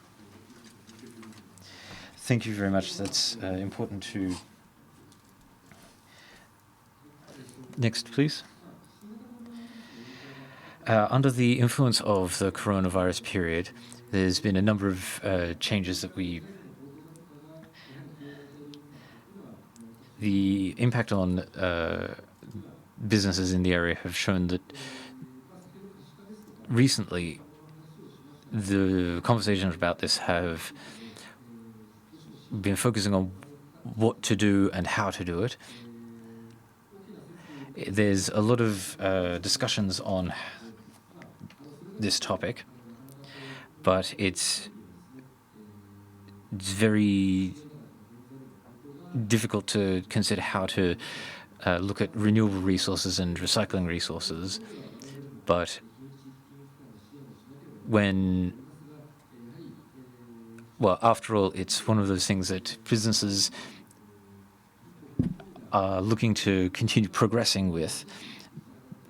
C: Thank you very much. That's important to... Next, please. Under the influence of the coronavirus period, there's been a number of changes that the impact on businesses in the area have shown that recently the conversations about this have been focusing on what to do and how to do it. There's a lot of discussions on this topic, but it's very difficult to consider how to look at renewable resources and recycling resources, but after all, it's one of those things that businesses are looking to continue progressing with.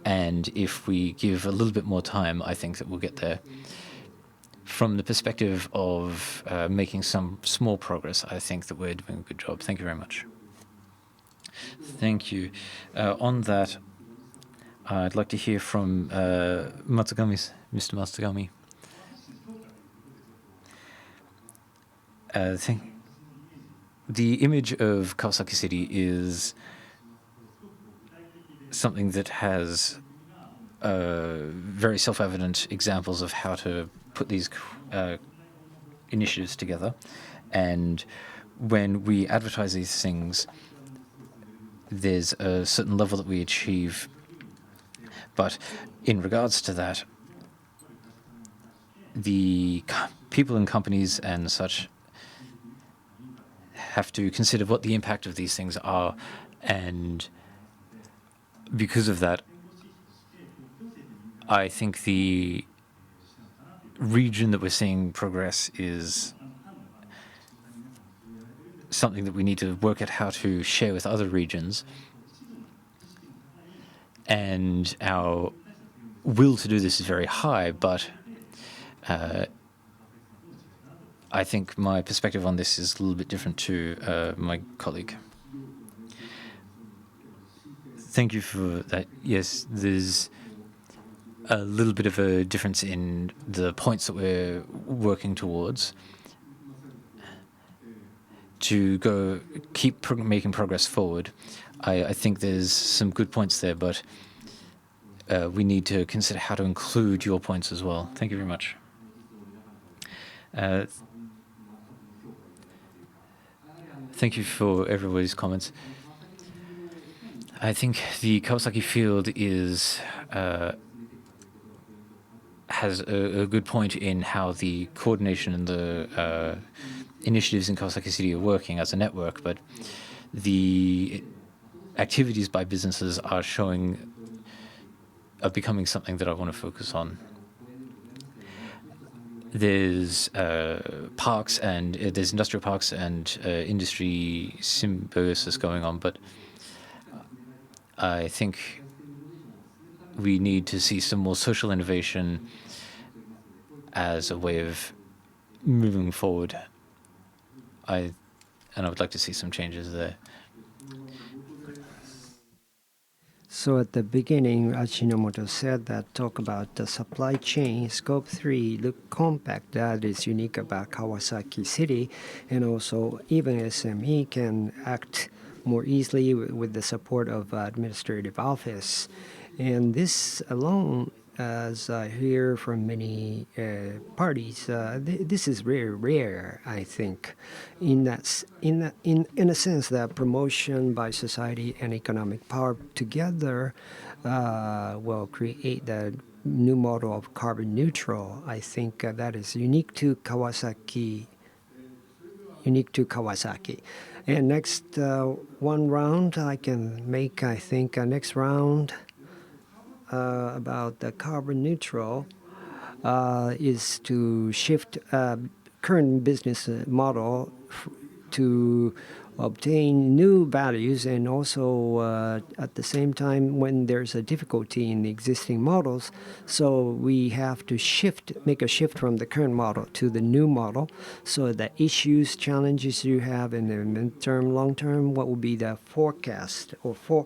C: And if we give a little bit more time, I think that we'll get there. From the perspective of making some small progress, I think that we're doing a good job. Thank you very much. Thank you. On that, I'd like to hear from Mr. Matsugami. The image of Kawasaki City is something that has very self-evident examples of how to put these initiatives together. And when we advertise these things, there's a certain level that we achieve. But in regards to that, the people in companies and such have to consider what the impact of these things are. And because of that, I think the region that we're seeing progress is something that we need to work at how to share with other regions. And our will to do this is very high, but I think my perspective on this is a little bit different to my colleague. Thank you for that. Yes, there's a little bit of a difference in the points that we're working towards to keep making progress forward. I think there's some good points there, but we need to consider how to include your points as well. Thank you very much. Thank you for everybody's comments. I think the Kawasaki field has a good point in how the coordination and the initiatives in Kawasaki City are working as a network, but the activities by businesses are becoming something that I want to focus on. There's parks and there's industrial parks and industry symbiosis going on, but I think we need to see some more social innovation as a way of moving forward. I would like to see some changes there.
A: So at the beginning, Ajinomoto said that talk about the supply chain, scope 3, look compact. That is unique about Kawasaki City. And also even SME can act more easily with the support of administrative office. And this alone, as I hear from many parties, this is very rare, I think, in a sense that promotion by society and economic power together will create the new model of carbon neutral. I think that is unique to Kawasaki. And next one round I can make, I think, next round about the carbon neutral is to shift current business model to obtain new values, and also at the same time when there's a difficulty in the existing models, so we have to make a shift from the current model to the new model. So the issues, challenges you have in the midterm, long term, what will be the forecast or for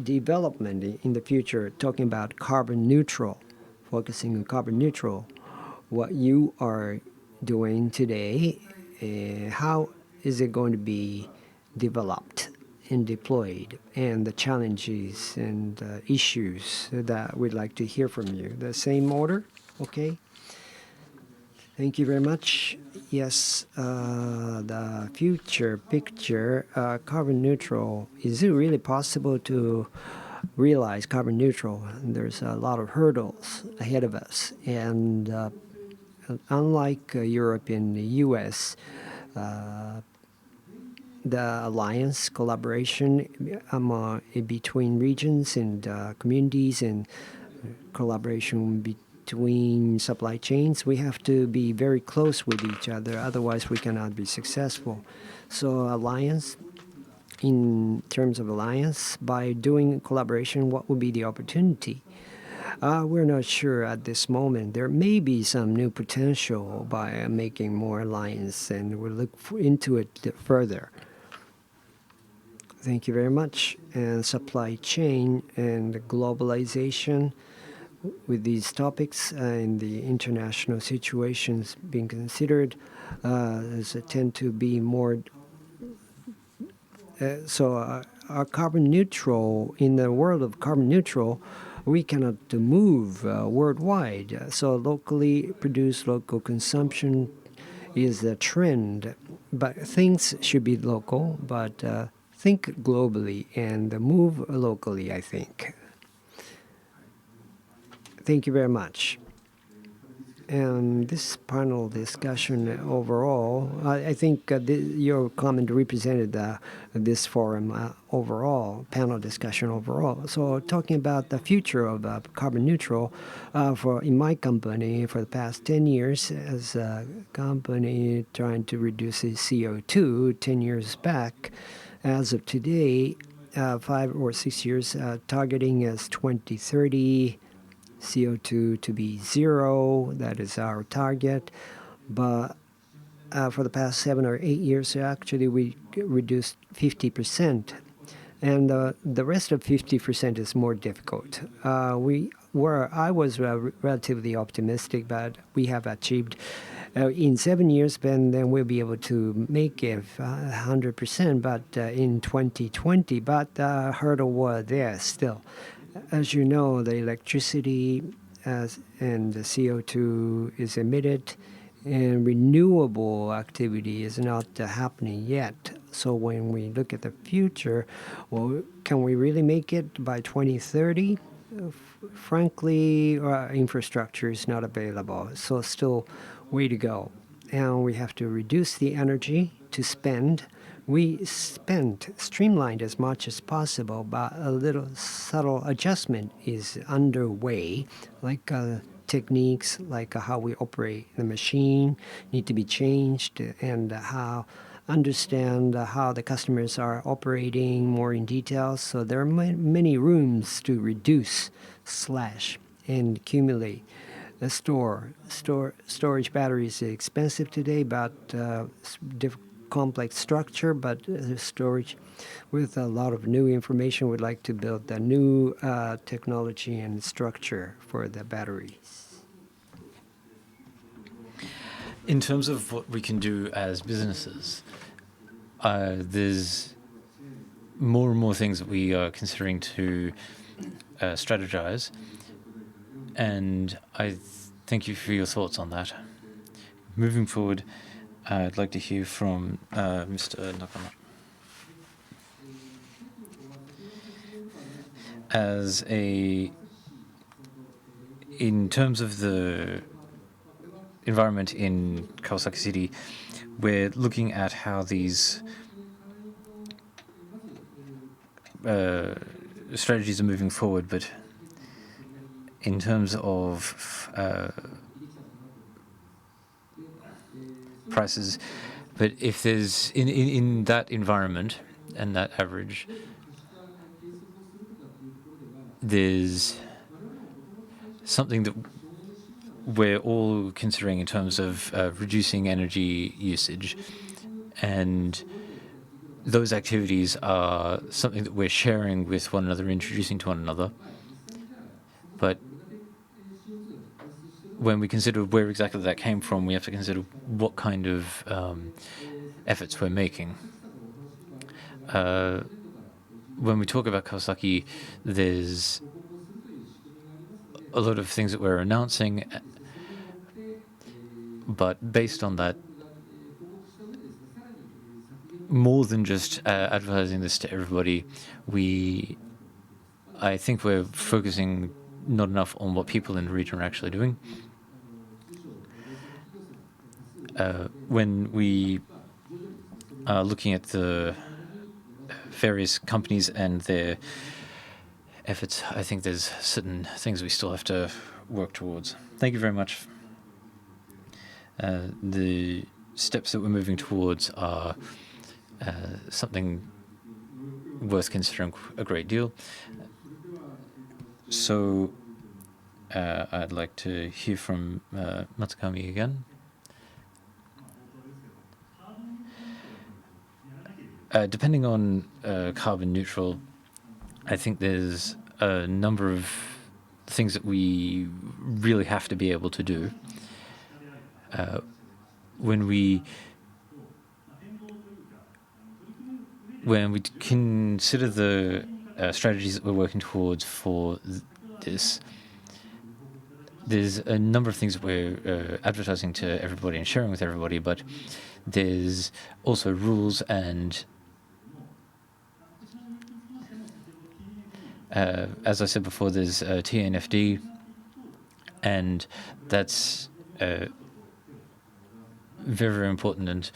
A: development in the future, talking about carbon neutral, focusing on carbon neutral, what you are doing today, how is it going to be developed and deployed, and the challenges and issues that we'd like to hear from you. The same order, okay? Thank you very much. Yes, the future picture, carbon neutral. Is it really possible to realize carbon neutral? There's a lot of hurdles ahead of us. And unlike Europe and the US, the alliance collaboration between regions and communities, and collaboration between supply chains. We have to be very close with each other, otherwise we cannot be successful. So alliance, in terms of alliance, by doing collaboration, what would be the opportunity? We're not sure at this moment. There may be some new potential by making more alliance, and we'll look into it further. Thank you very much. And supply chain and globalization, with these topics and the international situations being considered, tend to be more. Our carbon neutral, in the world of carbon neutral, we cannot move worldwide. So locally produced, local consumption is a trend. But things should be local, but think globally and move locally, I think. Thank you very much. And this panel discussion overall, I think your comment represented this forum overall, panel discussion overall. So talking about the future of carbon neutral, in my company for the past 10 years, as a company trying to reduce its CO2 10 years back, as of today, 5 or 6 years, targeting as 2030, CO2 to be zero. That is our target. But for the past 7 or 8 years, actually we reduced 50%. And the rest of 50% is more difficult. I was relatively optimistic, but we have achieved in 7 years, then we'll be able to make it 100%, but in 2020, but the hurdle was there still. As you know, the electricity and the CO2 is emitted, and renewable activity is not happening yet. So when we look at the future, well, can we really make it by 2030? Frankly, infrastructure is not available, so still way to go. And we have to reduce the energy to spend. We streamlined as much as possible, but a little subtle adjustment is underway, like techniques, like how we operate the machine need to be changed, and understand how the customers are operating more in detail. So there are many rooms to reduce, slash, and accumulate. The storage batteries are expensive today, but complex structure, but storage with a lot of new information. We'd like to build a new technology and structure for the batteries.
C: In terms of what we can do as businesses, there's more and more things that we are considering to strategize, and I thank you for your thoughts on that. Moving forward, I'd like to hear from Mr. Nakama. In terms of the environment in Kawasaki City, we're looking at how these strategies are moving forward, but in terms of prices, but if there's in that environment and that average, there's something that we're all considering in terms of reducing energy usage, and those activities are something that we're sharing with one another, introducing to one another. But when we consider where exactly that came from, we have to consider what kind of efforts we're making. When we talk about Kawasaki, there's a lot of things that we're announcing, but based on that, more than just advertising this to everybody, I think we're focusing not enough on what people in the region are actually doing. When we looking at the various companies and their efforts, I think there's certain things we still have to work towards. Thank you very much. The steps that we're moving towards are something worth considering a great deal. So I'd like to hear from Matsukami again. Depending on carbon neutral, I think there's a number of things that we really have to be able to do. When we consider the strategies that we're working towards for this, there's a number of things that we're advertising to everybody and sharing with everybody, but there's also rules and as I said before, there's TNFD, and that's very, very important, and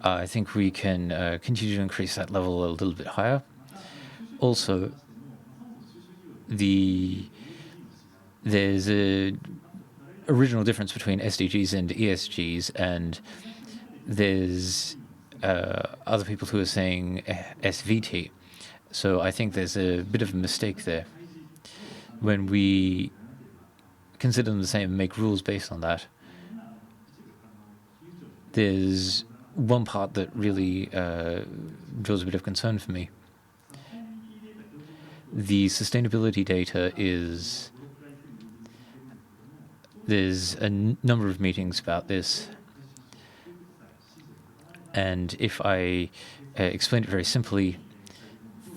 C: I think we can continue to increase that level a little bit higher. Also, there's a original difference between SDGs and ESGs, and there's other people who are saying SVT. So I think there's a bit of a mistake there. When we consider them the same and make rules based on that, there's one part that really draws a bit of concern for me. The sustainability data is... There's a number of meetings about this, and if I explain it very simply,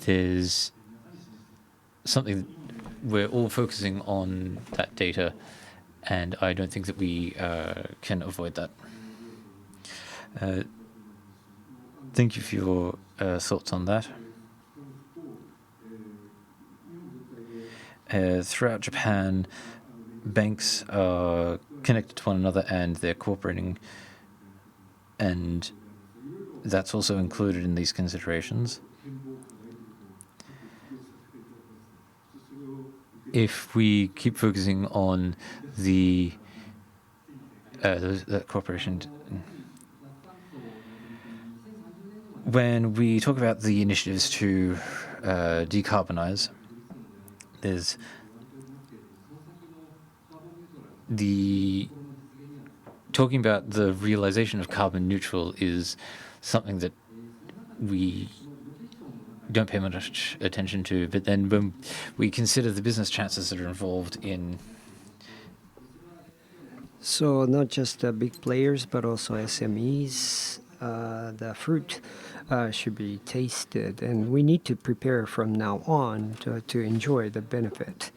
C: there's something we're all focusing on that data, and I don't think that we can avoid that. Thank you for your thoughts on that. Throughout Japan, banks are connected to one another and they're cooperating, and that's also included in these considerations. If we keep focusing on the cooperation, when we talk about the initiatives to decarbonize, there's talking about the realization of carbon neutral is something that we don't pay much attention to, but then when we consider the business chances that are involved in...
A: So not just the big players, but also SMEs, the fruit should be tasted, and we need to prepare from now on to enjoy the benefit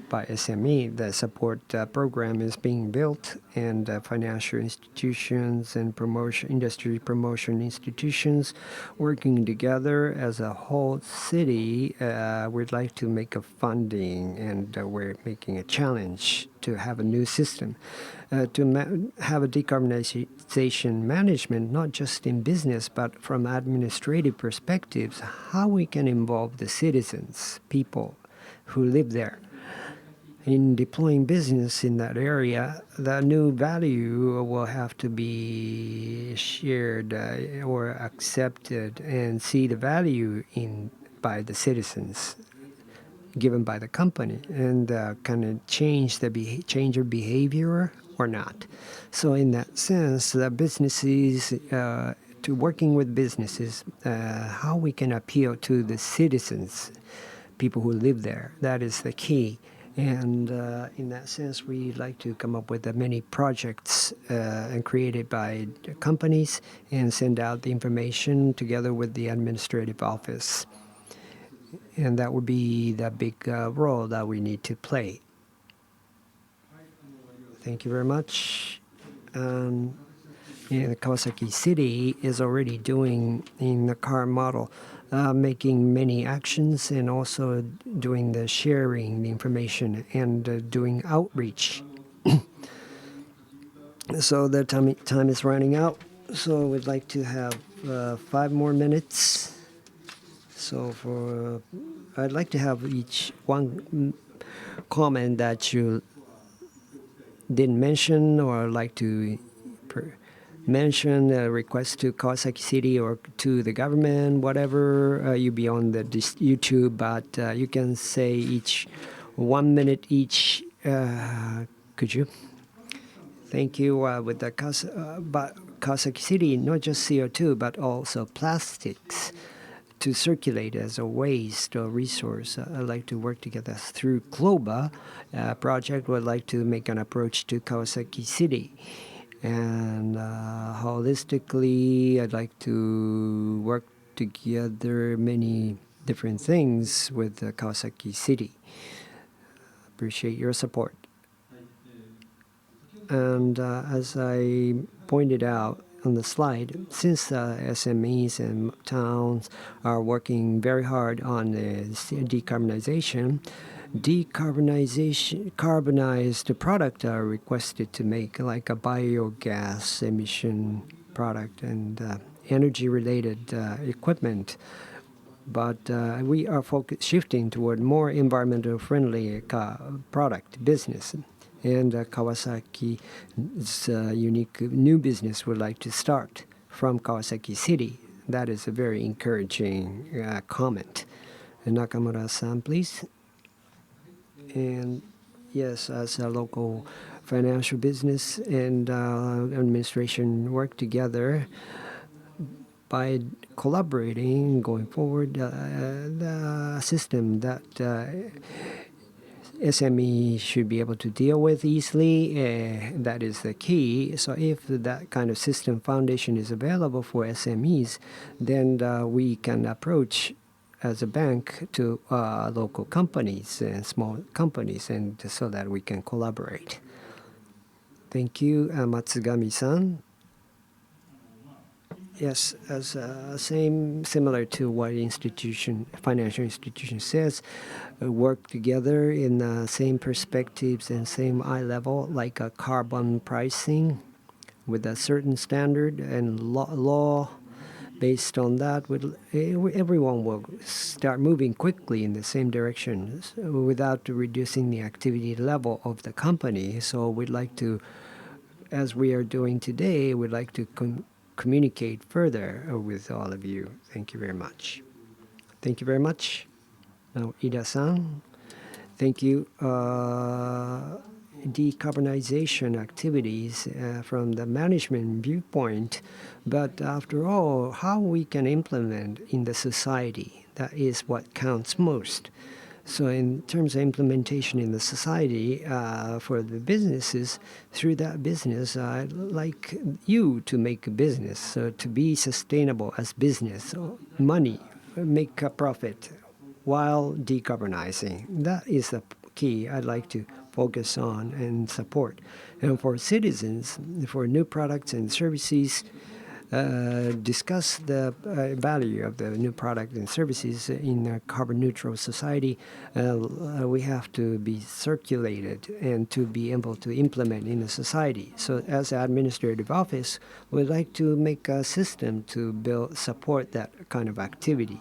A: by SME. The support program is being built, and financial institutions and industry promotion institutions working together as a whole city. We'd like to make a funding, and we're making a challenge to have a new system to have a decarbonization management, not just in business, but from administrative perspectives, how we can involve the citizens, people who live there. In deploying business in that area, the new value will have to be shared or accepted and see the value by the citizens given by the company, and kind of change your behavior or not. So in that sense, the businesses, to working with businesses, how we can appeal to the citizens, people who live there, that is the key. And in that sense, we like to come up with many projects and created by companies and send out the information together with the administrative office. And that would be the big role that we need to play. Thank you very much. Kawasaki City is already doing in the car model, making many actions and also doing the sharing the information and doing outreach. So the time is running out. So we'd like to have 5 more minutes. So I'd like to have each one comment that you didn't mention or like to mention a request to Kawasaki City or to the government, whatever you be on the YouTube, but you can say each 1 minute each. Could you? Thank you. With the Kawasaki City, not just CO2, but also plastics to circulate as a waste or resource. I'd like to work together through CLOBA project. Would like to make an approach to Kawasaki City. And holistically, I'd like to work together many different things with Kawasaki City. Appreciate your support. And as I pointed out on the slide, since SMEs and towns are working very hard on decarbonization, carbonized product are requested to make, like a biogas emission product and energy-related equipment. But we are shifting toward more environmental friendly product business. And Kawasaki's unique new business would like to start from Kawasaki City. That is a very encouraging comment. Nakamura-san, please. And yes, as a local financial business and administration work together by collaborating going forward, the system that SME should be able to deal with easily, that is the key. So if that kind of system foundation is available for SMEs, then we can approach as a bank to local companies and small companies, and so that we can collaborate. Thank you, Matsugami-san. Yes, as similar to what financial institution says, work together in the same perspectives and same eye level, like a carbon pricing with a certain standard and law. Based on that, everyone will start moving quickly in the same direction without reducing the activity level of the company. So we'd like to, as we are doing today, we'd like to communicate further with all of you. Thank you very much. Thank you very much. Now, Ida-san, thank you. Decarbonization activities from the management viewpoint, but after all, how we can implement in the society, that is what counts most. So in terms of implementation in the society for the businesses, through that business, I'd like you to make a business, so to be sustainable as business, money, make a profit while decarbonizing. That is the key I'd like to focus on and support. And for citizens, for new products and services, discuss the value of the new product and services in a carbon neutral society. We have to be circulated and to be able to implement in the society. So as an administrative office, we'd like to make a system to support that kind of activity.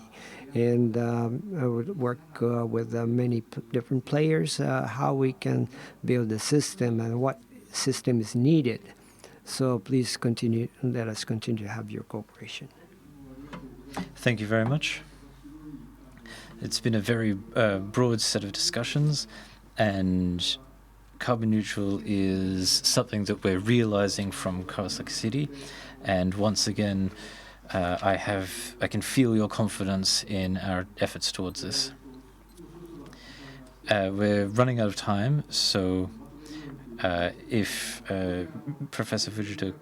A: And I would work with many different players, how we can build a system and what system is needed. So please continue, let us continue to have your cooperation.
C: Thank you very much. It's been a very broad set of discussions, and carbon neutral is something that we're realizing from Kawasaki City. And once again, I can feel your confidence in our efforts towards this. We're running out of time, so if Professor Fujita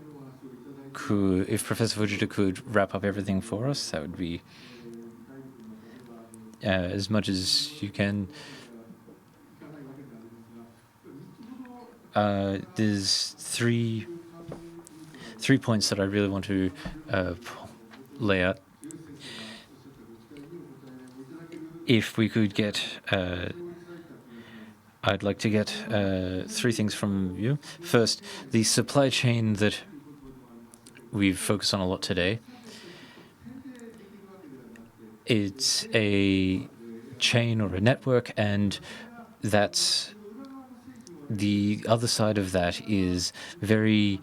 C: could wrap up everything for us, that would be as much as you can. There's three points that I really want to lay out. If we could get, I'd like to get 3 things from you. First, the supply chain that we've focused on a lot today. It's a chain or a network, and that's the other side of that is very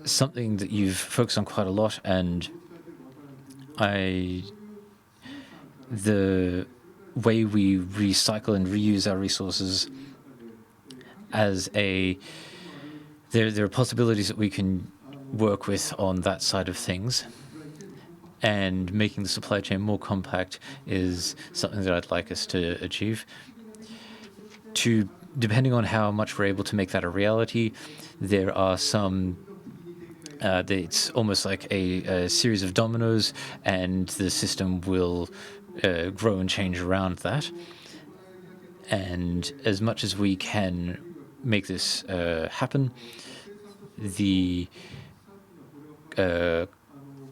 C: something that you've focused on quite a lot, and the way we recycle and reuse our resources as there are possibilities that we can work with on that side of things, and making the supply chain more compact is something that I'd like us to achieve. Depending on how much we're able to make that a reality, there are some it's almost like a series of dominoes, and the system will grow and change around that. And as much as we can make this happen,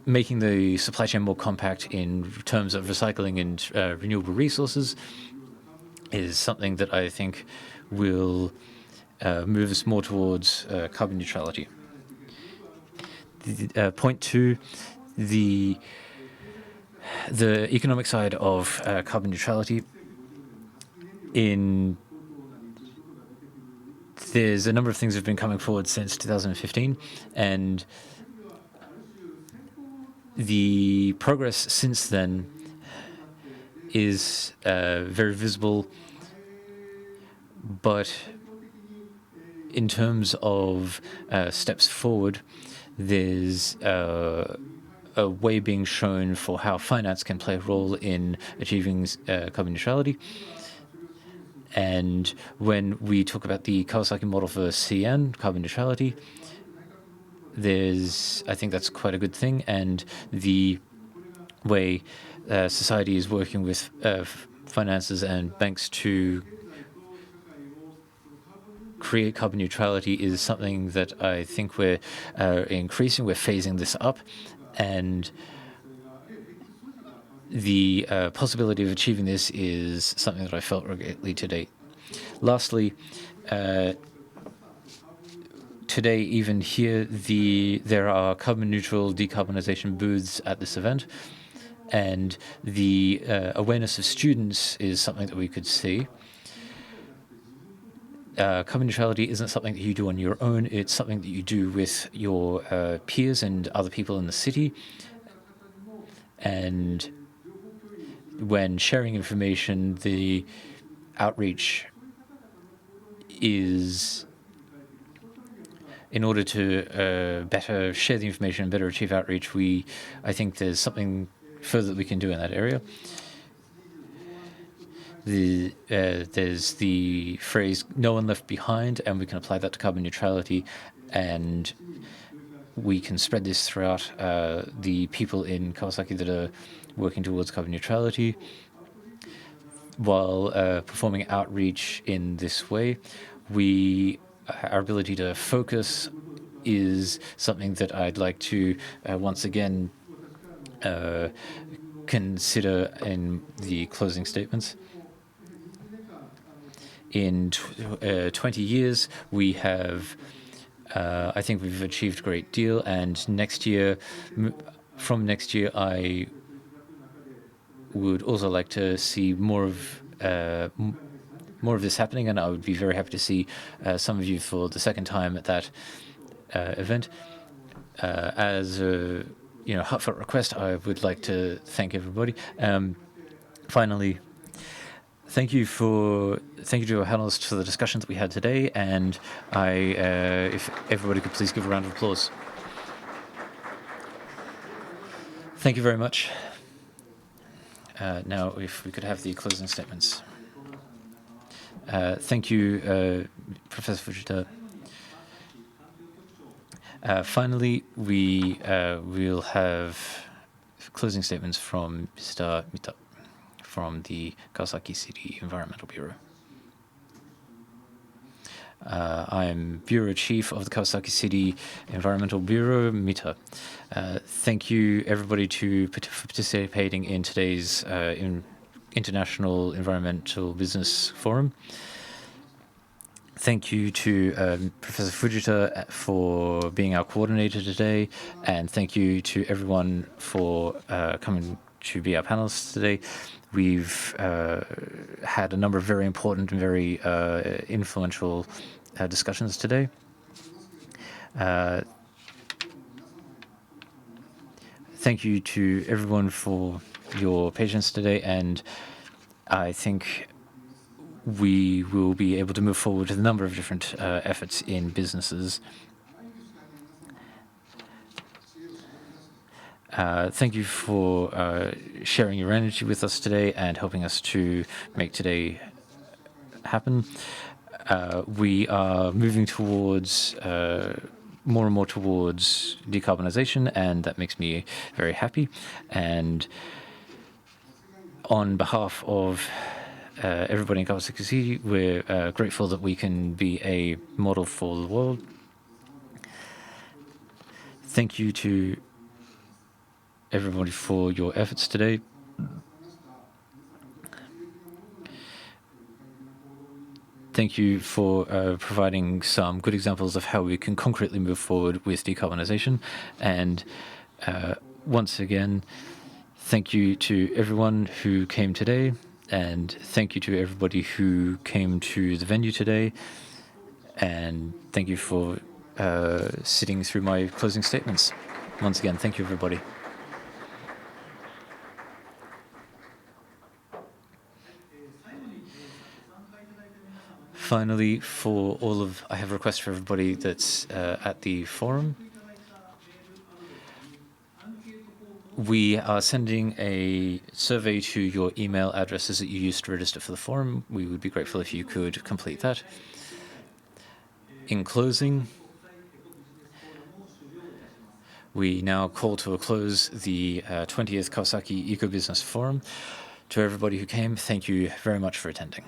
C: making the supply chain more compact in terms of recycling and renewable resources is something that I think will move us more towards carbon neutrality. Point two, the economic side of carbon neutrality. There's a number of things that have been coming forward since 2015, and the progress since then is very visible, but in terms of steps forward, there's a way being shown for how finance can play a role in achieving carbon neutrality. And when we talk about the Kawasaki model for CN, carbon neutrality, I think that's quite a good thing. And the way society is working with finances and banks to create carbon neutrality is something that I think we're increasing. We're phasing this up, and the possibility of achieving this is something that I felt regularly to date. Lastly, today, even here, there are carbon neutral decarbonization booths at this event, and the awareness of students is something that we could see. Carbon neutrality isn't something that you do on your own. It's something that you do with your peers and other people in the city. And when sharing information, the outreach is, in order to better share the information and better achieve outreach, I think there's something further that we can do in that area. There's the phrase "no one left behind," and we can apply that to carbon neutrality, and we can spread this throughout the people in Kawasaki that are working towards carbon neutrality while performing outreach in this way. Our ability to focus is something that I'd like to once again consider in the closing statements. In 20 years, we have, I think we've achieved a great deal, and from next year, I would also like to see more of this happening, and I would be very happy to see some of you for the second time at that event. As a heartfelt request, I would like to thank everybody. Finally, thank you to our panelists for the discussions that we had today, and if everybody could please give a round of applause. Thank you very much. Now, if we could have the closing statements. Thank you, Professor Fujita. Finally, we'll have closing statements from Mr. Mita from the Kawasaki City Environmental Bureau. I'm Bureau Chief of the Kawasaki City Environmental Bureau, Mita. Thank you, everybody, for participating in today's International Environmental Business Forum. Thank you to Professor Fujita for being our coordinator today, and thank you to everyone for coming to be our panelists today. We've had a number of very important and very influential discussions today. Thank you to everyone for your patience today, and I think we will be able to move forward with a number of different efforts in businesses. Thank you for sharing your energy with us today and helping us to make today happen. We are moving towards more and more towards decarbonization, and that makes me very happy. And on behalf of everybody in Kawasaki City, we're grateful that we can be a model for the world. Thank you to everybody for your efforts today. Thank you for providing some good examples of how we can concretely move forward with decarbonization. And once again, thank you to everyone who came today. And thank you to everybody who came to the venue today. And thank you for sitting through my closing statements. Once again, thank you, everybody. Finally, I have a request for everybody that's at the forum. We are sending a survey to your email addresses that you used to register for the forum. We would be grateful if you could complete that. In closing, we now call to a close the 20th Kawasaki Eco-Business Forum. To everybody who came, thank you very much for attending.